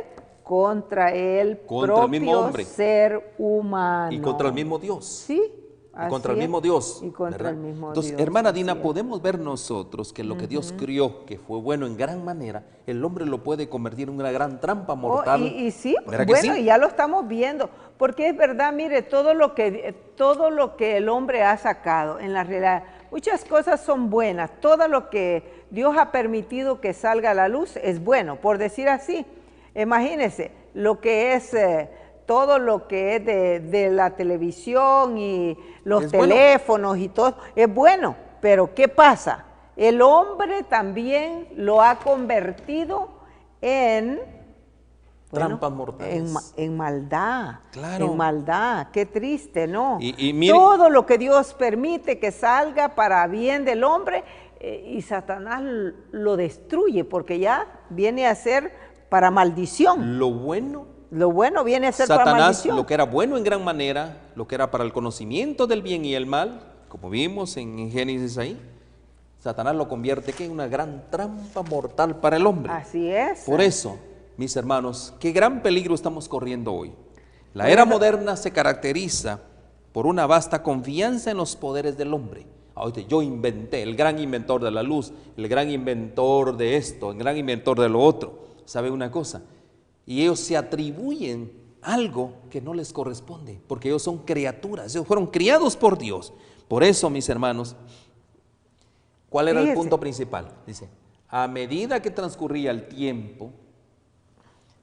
contra el mismo hombre, ser humano. Y contra el mismo Dios. Sí. Y contra el mismo Dios. Y contra el mismo Dios. Entonces, hermana Dina, podemos ver nosotros que lo que Dios crió, que fue bueno en gran manera, el hombre lo puede convertir en una gran trampa mortal. Y sí, bueno, y ya lo estamos viendo, porque es verdad, mire, todo lo que el hombre ha sacado en la realidad, muchas cosas son buenas, todo lo que Dios ha permitido que salga a la luz es bueno, por decir así. Imagínense, lo que es... todo lo que es de la televisión y los teléfonos y todo, es bueno, pero ¿qué pasa? El hombre también lo ha convertido en... trampas mortales. En maldad, claro. En maldad, qué triste, ¿no? Y mire, todo lo que Dios permite que salga para bien del hombre, y Satanás lo destruye, porque ya viene a ser para maldición. Lo bueno viene a ser para maldición. Satanás, lo que era bueno en gran manera, lo que era para el conocimiento del bien y el mal, como vimos en Génesis ahí, Satanás lo convierte en una gran trampa mortal para el hombre. Así es. Por eso, mis hermanos, qué gran peligro estamos corriendo hoy. La era moderna se caracteriza por una vasta confianza en los poderes del hombre. Ahorita yo inventé, el gran inventor de la luz, el gran inventor de esto, el gran inventor de lo otro. ¿Sabe una cosa? Y ellos se atribuyen algo que no les corresponde, porque ellos son criaturas, ellos fueron criados por Dios. Por eso, mis hermanos, ¿cuál era el punto principal? Dice, a medida que transcurría el tiempo,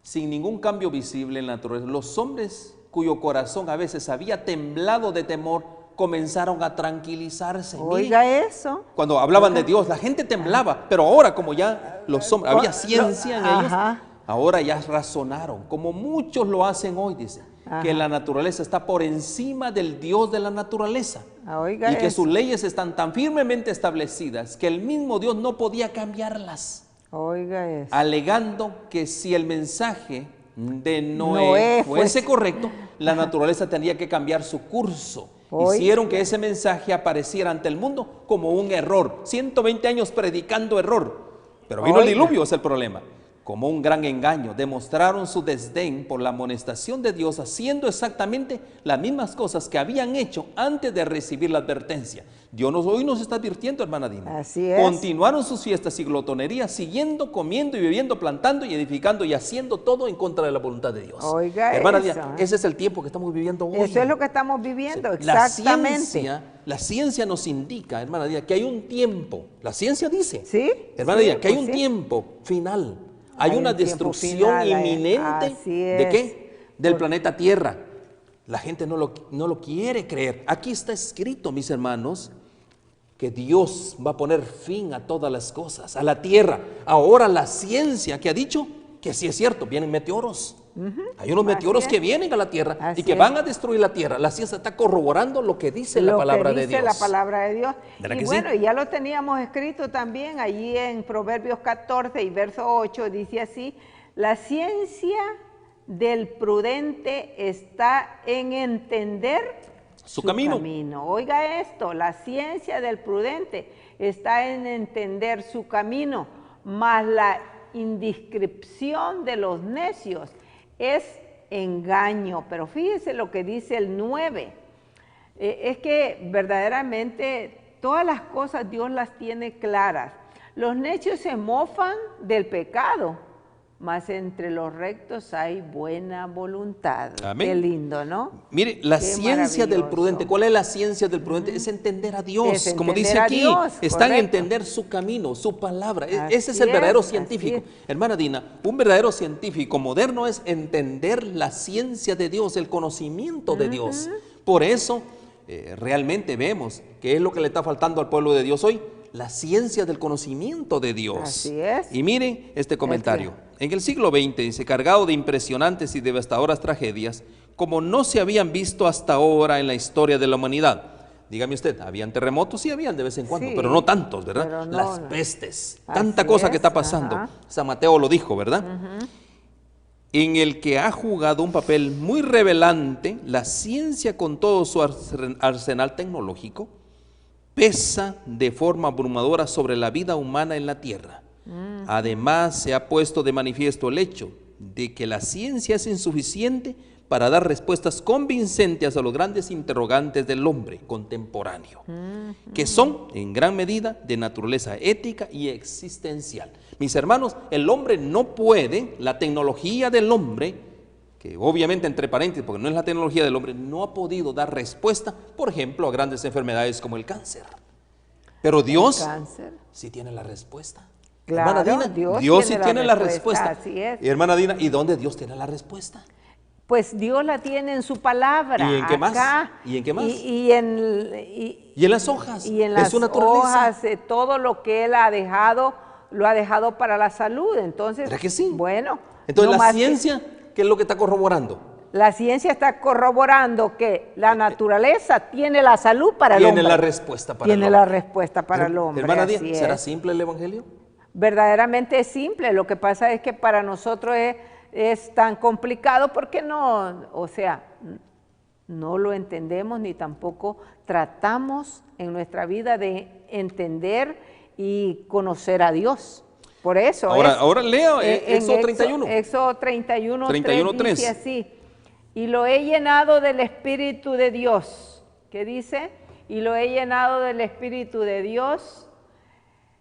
sin ningún cambio visible en la naturaleza, los hombres cuyo corazón a veces había temblado de temor, comenzaron a tranquilizarse. Oiga. Mire, eso. Cuando hablaban de Dios, la gente temblaba, pero ahora como ya los hombres, había ciencia en ellos, ahora ya razonaron, como muchos lo hacen hoy, dice, que la naturaleza está por encima del Dios de la naturaleza. Oiga, y que sus leyes están tan firmemente establecidas que el mismo Dios no podía cambiarlas. Oiga eso. Alegando que si el mensaje de Noé fuese correcto, la naturaleza tendría que cambiar su curso. Hicieron que ese mensaje apareciera ante el mundo como un error. 120 años predicando error. Pero vino el diluvio, es el problema. Como un gran engaño, demostraron su desdén por la amonestación de Dios, haciendo exactamente las mismas cosas que habían hecho antes de recibir la advertencia. Dios hoy nos está advirtiendo, hermana Dina. Así es. Continuaron sus fiestas y glotonerías, siguiendo, comiendo y bebiendo, plantando y edificando y haciendo todo en contra de la voluntad de Dios. Oiga, hermana Dina, ese es el tiempo que estamos viviendo hoy. Eso es lo que estamos viviendo, exactamente. La ciencia nos indica, hermana Dina, que hay un tiempo. La ciencia dice, ¿sí? hermana Dina, que hay un tiempo final. Hay una destrucción inminente. ¿De qué? Del planeta Tierra. La gente no lo quiere creer. Aquí está escrito, mis hermanos, que Dios va a poner fin a todas las cosas, a la Tierra. Ahora la ciencia que ha dicho que sí es cierto, vienen meteoros. Hay unos meteoros que vienen a la Tierra y que van a destruir la Tierra. La ciencia está corroborando lo que dice la palabra de Dios. La palabra de Dios. Y bueno, ya lo teníamos escrito también allí en Proverbios 14 y verso 8, dice así: la ciencia del prudente está en entender su camino. Oiga esto, la ciencia del prudente está en entender su camino, mas la indiscreción de los necios es engaño. Pero fíjese lo que dice el 9. Es que verdaderamente todas las cosas Dios las tiene claras. Los necios se mofan del pecado, mas entre los rectos hay buena voluntad. Amén. Qué lindo, ¿no? Mire, la Qué ciencia del maravilloso. prudente, ¿cuál es la ciencia del prudente? Es entender a Dios, Es como entender dice a aquí, Dios, está en correcto. entender su camino, su palabra. Así Ese es el verdadero es, así científico. es. Hermana Dina, un verdadero científico moderno es entender la ciencia de Dios, el conocimiento de Dios. Por eso, realmente vemos que es lo que le está faltando al pueblo de Dios hoy, la ciencia del conocimiento de Dios. Así es. Y miren este comentario. En el siglo XX, dice, cargado de impresionantes y devastadoras tragedias, como no se habían visto hasta ahora en la historia de la humanidad. Dígame usted, ¿habían terremotos? Sí, habían de vez en cuando, Sí, pero no tantos, ¿verdad? pero no, Las no. pestes, Así tanta cosa que es, está pasando. ajá. San Mateo lo dijo, ¿verdad? En el que ha jugado un papel muy revelante la ciencia con todo su arsenal tecnológico, pesa de forma abrumadora sobre la vida humana en la tierra. Además, se ha puesto de manifiesto el hecho de que la ciencia es insuficiente para dar respuestas convincentes a los grandes interrogantes del hombre contemporáneo, que son en gran medida de naturaleza ética y existencial. Mis hermanos, el hombre no puede, la tecnología del hombre, que obviamente entre paréntesis, porque no es la tecnología del hombre, no ha podido dar respuesta, por ejemplo, a grandes enfermedades como el cáncer. Pero Dios Cáncer. sí tiene la respuesta. Claro, Hermana Dina, Dios sí tiene tiene la la respuesta. respuesta, así es. Y hermana Dina, ¿y dónde Dios tiene la respuesta? Pues Dios la tiene en su palabra. ¿Y en qué más? acá, ¿Y en qué más? Y en las hojas, y en de las su naturaleza. hojas, todo lo que Él ha dejado, lo ha dejado para la salud. Entonces, ¿Verdad que sí? bueno. Entonces no la más que- ciencia, ¿qué es lo que está corroborando? la ciencia está corroborando que la naturaleza tiene la salud para el hombre. Tiene la respuesta para Tiene el la hombre. respuesta para el hombre. Hermana así Dina, ¿será es. simple el evangelio? Verdaderamente es simple, lo que pasa es que para nosotros es tan complicado porque no, o sea, no lo entendemos ni tampoco tratamos en nuestra vida de entender y conocer a Dios. Por eso Ahora lea en Éxodo 31. Éxodo 31, 31:3. dice así, y lo he llenado del Espíritu de Dios. ¿Qué dice? Y lo he llenado del Espíritu de Dios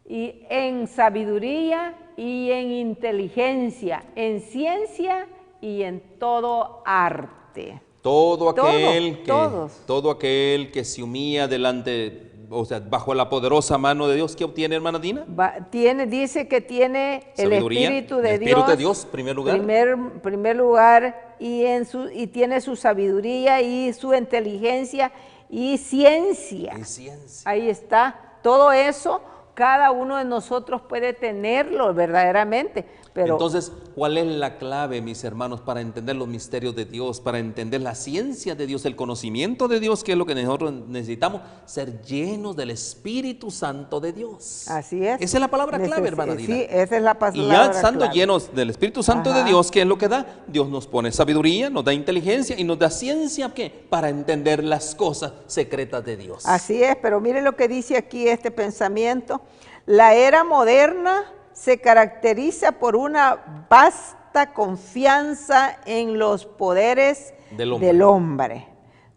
y en sabiduría y en inteligencia, en ciencia y en todo arte. Todo Todos. aquel que se humilla delante, o sea, bajo la poderosa mano de Dios, ¿qué obtiene, hermana Dina? Dice que tiene el Sabiduría, Espíritu el de Espíritu Dios. de Dios, primer lugar. Primer lugar, y tiene su sabiduría y su inteligencia y ciencia. Y ciencia. Ahí está. Todo eso, cada uno de nosotros puede tenerlo verdaderamente. Pero Entonces, ¿cuál es la clave, mis hermanos, para entender los misterios de Dios, para entender la ciencia de Dios, el conocimiento de Dios, que es lo que nosotros necesitamos? Ser llenos del Espíritu Santo de Dios. así es. Esa es la palabra clave, hermana Dina. Sí, esa es la palabra Y ya estando clave. llenos del Espíritu Santo de Ajá. Dios, ¿qué es lo que da? Dios nos pone sabiduría, nos da inteligencia y nos da ciencia, ¿qué? Para entender las cosas secretas de Dios. Así es, pero mire lo que dice aquí este pensamiento. La era moderna se caracteriza por una vasta confianza en los poderes Del hombre.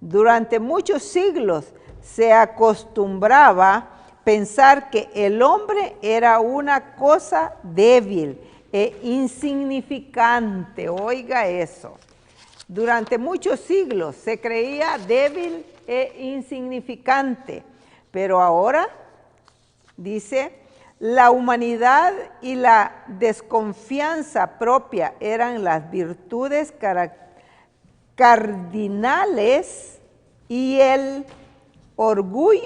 Durante muchos siglos se acostumbraba pensar que el hombre era una cosa débil e insignificante. Oiga eso. Durante muchos siglos se creía débil e insignificante, pero ahora, dice, la humanidad y la desconfianza propia eran las virtudes cardinales y el orgullo,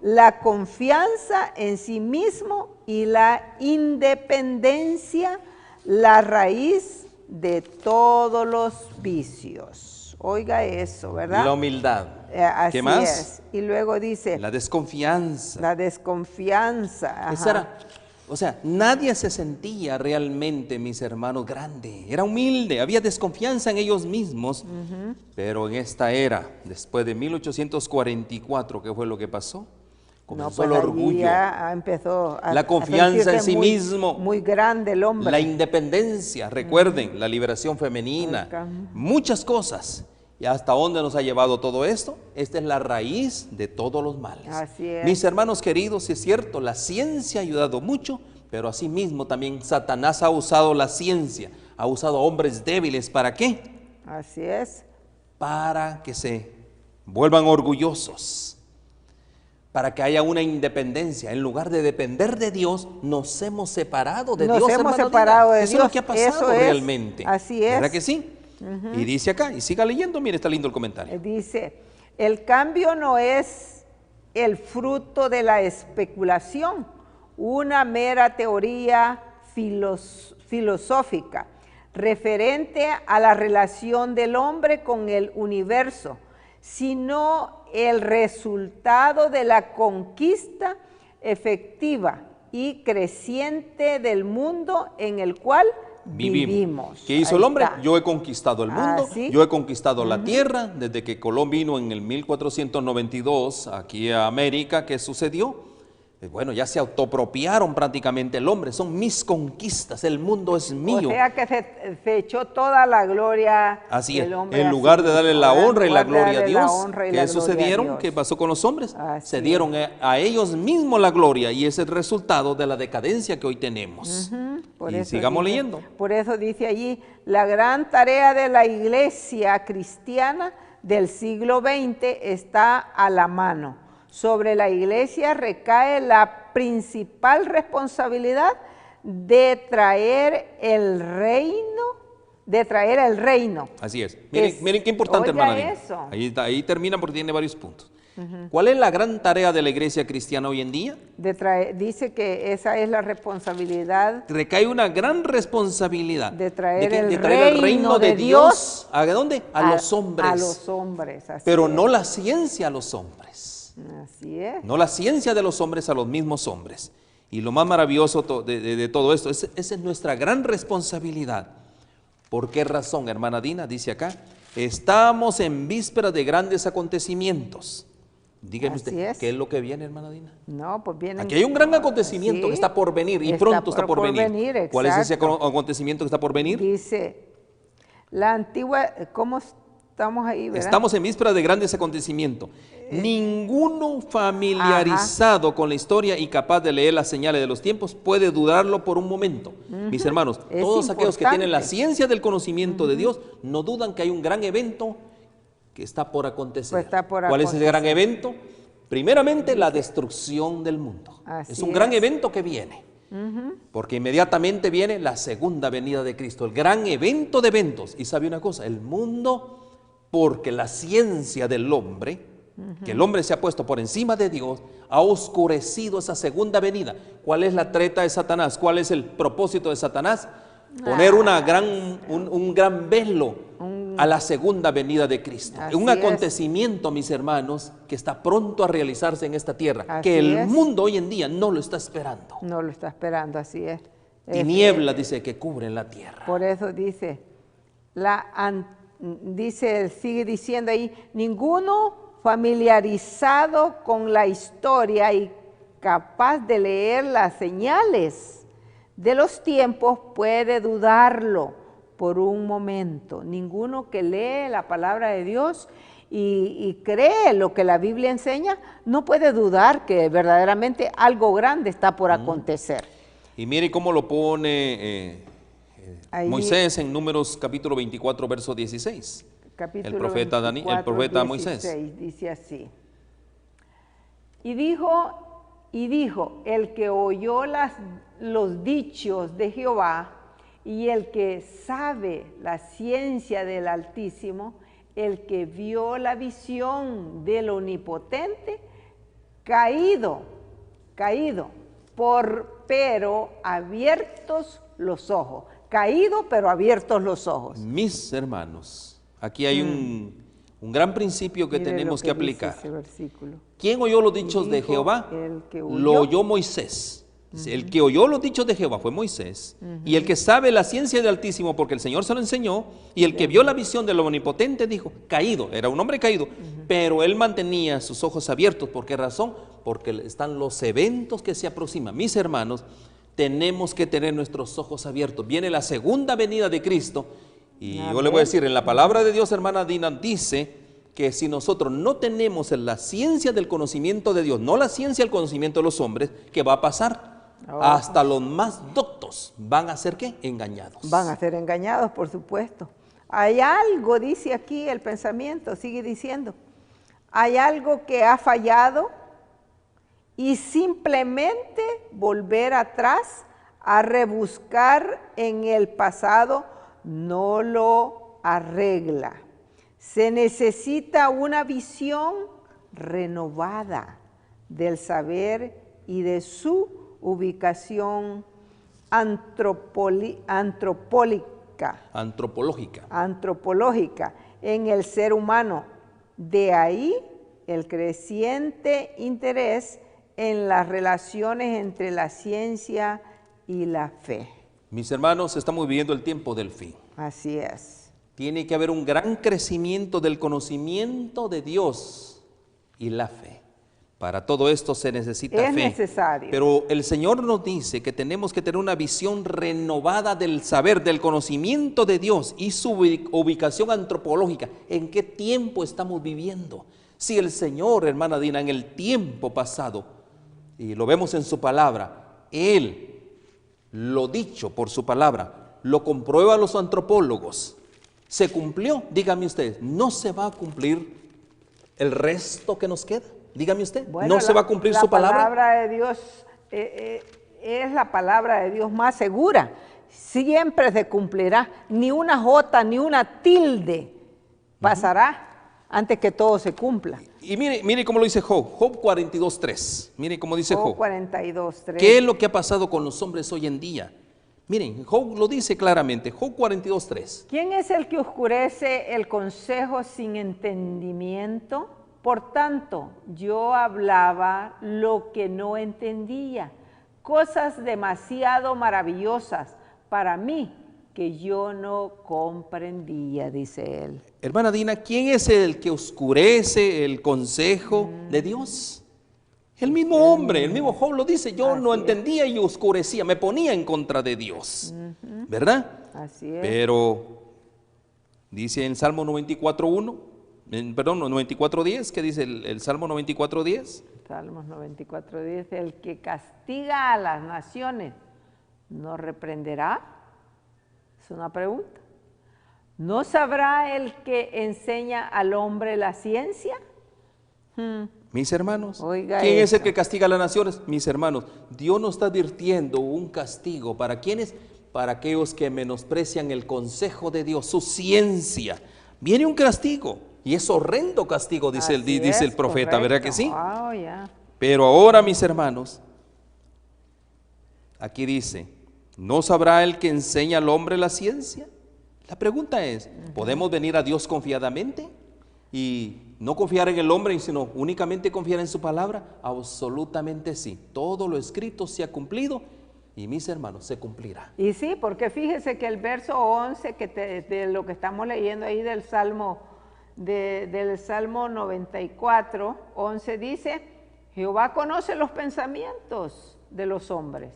la confianza en sí mismo y la independencia, la raíz de todos los vicios. Oiga eso, ¿verdad? La humildad. Así ¿Qué más? es. Y luego dice, La desconfianza. la desconfianza. Esa ajá. era, o sea, nadie se sentía realmente, mis hermanos, grande. Era humilde, había desconfianza en ellos mismos. Pero en esta era, después de 1844, ¿qué fue lo que pasó? Comenzó el allí orgullo, ya empezó la confianza en sentirse sí muy, mismo, muy grande el hombre. la independencia, recuerden, la liberación femenina, Acá. muchas cosas. ¿Y hasta dónde nos ha llevado todo esto? Esta es la raíz de todos los males. Así es. Mis hermanos queridos, sí es cierto, la ciencia ha ayudado mucho, pero asimismo también Satanás ha usado la ciencia, ha usado a hombres débiles. ¿Para qué? Así es. Para que se vuelvan orgullosos, para que haya una independencia. En lugar de depender de Dios, nos hemos separado de Dios. Nos hemos separado de Dios. Eso es lo que ha pasado realmente. Así es. ¿Verdad que sí? Y dice acá, y siga leyendo, mire, está lindo el comentario. Dice, el cambio no es el fruto de la especulación, una mera teoría filosófica referente a la relación del hombre con el universo, sino el resultado de la conquista efectiva y creciente del mundo en el cual vivimos. ¿Qué hizo el hombre? Yo he conquistado el mundo, ¿sí? Yo he conquistado la tierra. Desde que Colón vino en el 1492 aquí a América, ¿qué sucedió? Bueno, ya se autopropiaron prácticamente el hombre, son mis conquistas, el mundo es mío. O sea que se echó toda la gloria. Así es, del hombre en lugar de darle la honra y la gloria a Dios, ¿qué sucedieron? sucedieron? ¿Qué pasó con los hombres? Así se dieron a ellos mismos la gloria, y es el resultado de la decadencia que hoy tenemos. Y sigamos leyendo. Por eso dice allí, la gran tarea de la iglesia cristiana del siglo XX está a la mano. Sobre la iglesia recae la principal responsabilidad de traer el reino. Así es. Miren qué importante, hermana Dina. Ahí termina porque tiene varios puntos. ¿Cuál es la gran tarea de la iglesia cristiana hoy en día? Dice que esa es la responsabilidad. Recae una gran responsabilidad de traer el reino de Dios. ¿A dónde? A los hombres. A los hombres. Pero no la ciencia a los hombres. Así es. No la ciencia de los hombres a los mismos hombres. Y lo más maravilloso de todo esto, esa es nuestra gran responsabilidad. ¿Por qué razón, hermana Dina? Dice acá, estamos en víspera de grandes acontecimientos. Dígame usted, ¿qué es lo que viene, hermana Dina? No, pues viene. Aquí hay un gran acontecimiento que está por venir, y pronto está por venir. ¿Cuál es ese acontecimiento que está por venir? Dice, la antigua, ¿cómo estamos ahí, verdad? Estamos en víspera de grandes acontecimientos. Ninguno familiarizado con la historia y capaz de leer las señales de los tiempos puede dudarlo por un momento. Mis hermanos, todos aquellos que tienen la ciencia del conocimiento de Dios no dudan que hay un gran evento que está por acontecer. ¿Cuál es ese gran evento? Primeramente, la destrucción del mundo. Es un gran evento que viene. Porque inmediatamente viene la segunda venida de Cristo, el gran evento de eventos. Y sabe una cosa, el mundo, porque la ciencia del hombre, que el hombre se ha puesto por encima de Dios, ha oscurecido esa segunda venida. ¿Cuál es la treta de Satanás? ¿Cuál es el propósito de Satanás? Poner un gran velo a la segunda venida de Cristo. Un acontecimiento, mis hermanos, que está pronto a realizarse en esta tierra, que el mundo hoy en día no lo está esperando. No lo está esperando, así es. Tinieblas, dice, que cubren la tierra. Por eso dice, sigue diciendo ahí, ninguno familiarizado con la historia y capaz de leer las señales de los tiempos puede dudarlo por un momento. Ninguno que lee la palabra de Dios y cree lo que la Biblia enseña, no puede dudar que verdaderamente algo grande está por acontecer. Y mire cómo lo pone Moisés en Números capítulo 24, verso 16. Capítulo el profeta 24, el profeta 16, Moisés. Dice así. Y dijo, el que oyó los dichos de Jehová y el que sabe la ciencia del Altísimo, el que vio la visión del Omnipotente, caído, pero abiertos los ojos. Caído, pero abiertos los ojos. Mis hermanos, aquí hay un gran principio que tenemos que aplicar. ¿Quién oyó los dichos de Jehová? Lo oyó Moisés. El que oyó los dichos de Jehová fue Moisés. Y el que sabe la ciencia del Altísimo, porque el Señor se lo enseñó, y el que vio la visión del Omnipotente dijo, caído, era un hombre caído, pero él mantenía sus ojos abiertos. ¿Por qué razón? Porque están los eventos que se aproximan. Mis hermanos, tenemos que tener nuestros ojos abiertos. Viene la segunda venida de Cristo, Y Amén. yo le voy a decir, en la palabra de Dios, hermana Dina, dice que si nosotros no tenemos la ciencia del conocimiento de Dios, no la ciencia del conocimiento de los hombres, ¿qué va a pasar? Oh. Hasta los más doctos van a ser, ¿qué? Engañados. Van a ser engañados, por supuesto. Hay algo, dice aquí el pensamiento, sigue diciendo, hay algo que ha fallado y simplemente volver atrás a rebuscar en el pasado no lo arregla. Se necesita una visión renovada del saber y de su ubicación antropológica en el ser humano. De ahí el creciente interés en las relaciones entre la ciencia y la fe. Mis hermanos, estamos viviendo el tiempo del fin. Así es. Tiene que haber un gran crecimiento del conocimiento de Dios y la fe. Para todo esto se necesita fe. Es necesario. Pero el Señor nos dice que tenemos que tener una visión renovada del saber, del conocimiento de Dios y su ubicación antropológica. ¿En qué tiempo estamos viviendo? Si el Señor, hermana Dina, en el tiempo pasado, y lo vemos en su palabra, Él, lo dicho por su palabra, lo comprueban los antropólogos, se cumplió. Dígame usted, ¿no se va a cumplir el resto que nos queda? Dígame usted, Bueno, ¿no se va a cumplir su palabra? La palabra de Dios es la palabra de Dios más segura. Siempre se cumplirá. Ni una jota, ni una tilde pasará antes que todo se cumpla. Y mire cómo lo dice Job, Job 42:3. Mire cómo dice Job. 42:3. ¿Qué es lo que ha pasado con los hombres hoy en día? Miren, Job lo dice claramente, Job 42:3. ¿Quién es el que oscurece el consejo sin entendimiento? Por tanto, yo hablaba lo que no entendía, cosas demasiado maravillosas para mí que yo no comprendía, dice él. Hermana Dina, ¿quién es el que oscurece el consejo de Dios? El mismo hombre, el mismo Job lo dice, yo Así no es. entendía y oscurecía, me ponía en contra de Dios, ¿verdad? Así es. Pero dice en Salmo 94:1, perdón, 94:10, ¿qué dice el Salmo 94:10? Salmos 94:10, el que castiga a las naciones, ¿no reprenderá? Es una pregunta. ¿No sabrá el que enseña al hombre la ciencia? Mis hermanos, Oiga ¿quién es el eso. que castiga a las naciones? Mis hermanos, Dios nos está advirtiendo un castigo. ¿Para quiénes? Para aquellos que menosprecian el consejo de Dios, su ciencia. Viene un castigo, y es horrendo castigo, dice Así dice el es, profeta, ¿verdad que correcto. sí? Wow, ya. Pero ahora, mis hermanos, aquí dice, ¿no sabrá el que enseña al hombre la ciencia? La pregunta es, ¿podemos venir a Dios confiadamente? Y no confiar en el hombre, sino únicamente confiar en su palabra. Absolutamente sí. Todo lo escrito se ha cumplido y, mis hermanos, se cumplirá. Y sí, porque fíjese que el verso 11 de lo que estamos leyendo ahí del Salmo, del Salmo 94, 11 dice, Jehová conoce los pensamientos de los hombres,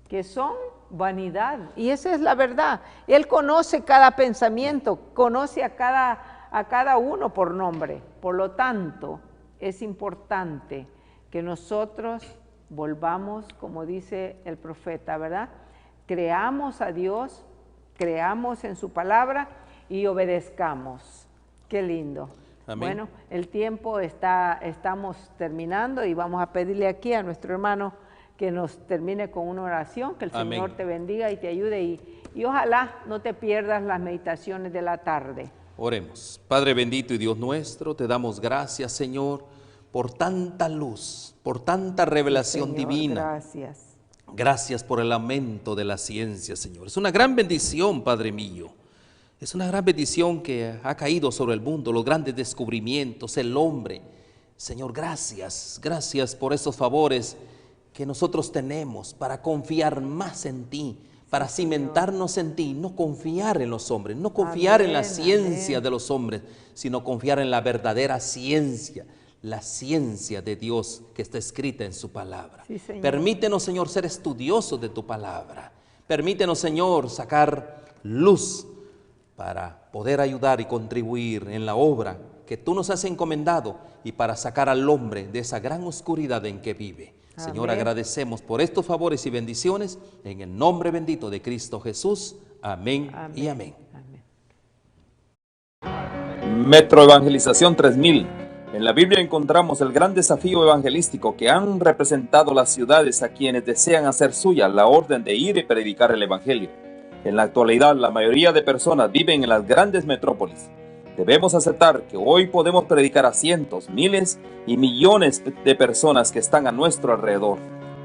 que son vanidad. Y esa es la verdad. Él conoce cada pensamiento, conoce a cada uno por nombre. Por lo tanto, es importante que nosotros volvamos, como dice el profeta, ¿verdad? Creamos a Dios, creamos en su palabra y obedezcamos. Qué lindo. Amén. Bueno, el tiempo estamos terminando y vamos a pedirle aquí a nuestro hermano que nos termine con una oración, que el Amén. Señor te bendiga y te ayude y ojalá no te pierdas las meditaciones de la tarde. Oremos. Padre bendito y Dios nuestro, te damos gracias, Señor, por tanta luz, por tanta revelación Señor, divina. gracias. Gracias por el aumento de la ciencia, Señor. Es una gran bendición, Padre mío. Es una gran bendición que ha caído sobre el mundo, los grandes descubrimientos, el hombre. Señor, gracias, gracias por esos favores que nosotros tenemos para confiar más en ti, para cimentarnos en ti, no confiar en los hombres, no confiar en la Amén, ciencia amén. de los hombres, sino confiar en la verdadera ciencia, la ciencia de Dios que está escrita en su palabra. Sí, Señor. Permítenos, Señor, ser estudiosos de tu palabra. Permítenos, Señor, sacar luz para poder ayudar y contribuir en la obra que tú nos has encomendado y para sacar al hombre de esa gran oscuridad en que vive. Amén. Señor, agradecemos por estos favores y bendiciones en el nombre bendito de Cristo Jesús. Amén, Amén. y amén. Amén. Metro Evangelización 3000. En la Biblia encontramos el gran desafío evangelístico que han representado las ciudades a quienes desean hacer suya la orden de ir y predicar el Evangelio. En la actualidad, la mayoría de personas viven en las grandes metrópolis. Debemos aceptar que hoy podemos predicar a cientos, miles y millones de personas que están a nuestro alrededor.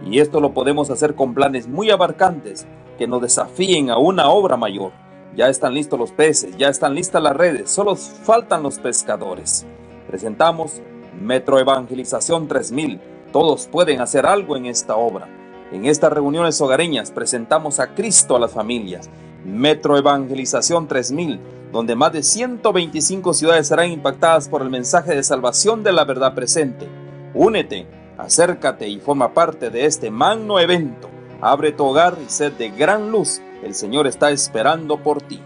Y esto lo podemos hacer con planes muy abarcantes que nos desafíen a una obra mayor. Ya están listos los peces, ya están listas las redes, solo faltan los pescadores. Presentamos Metro Evangelización 3000. Todos pueden hacer algo en esta obra. En estas reuniones hogareñas presentamos a Cristo a las familias. Metro Evangelización 3000, donde más de 125 ciudades serán impactadas por el mensaje de salvación de la verdad presente. Únete, acércate y forma parte de este magno evento. Abre tu hogar y sed de gran luz. El Señor está esperando por ti.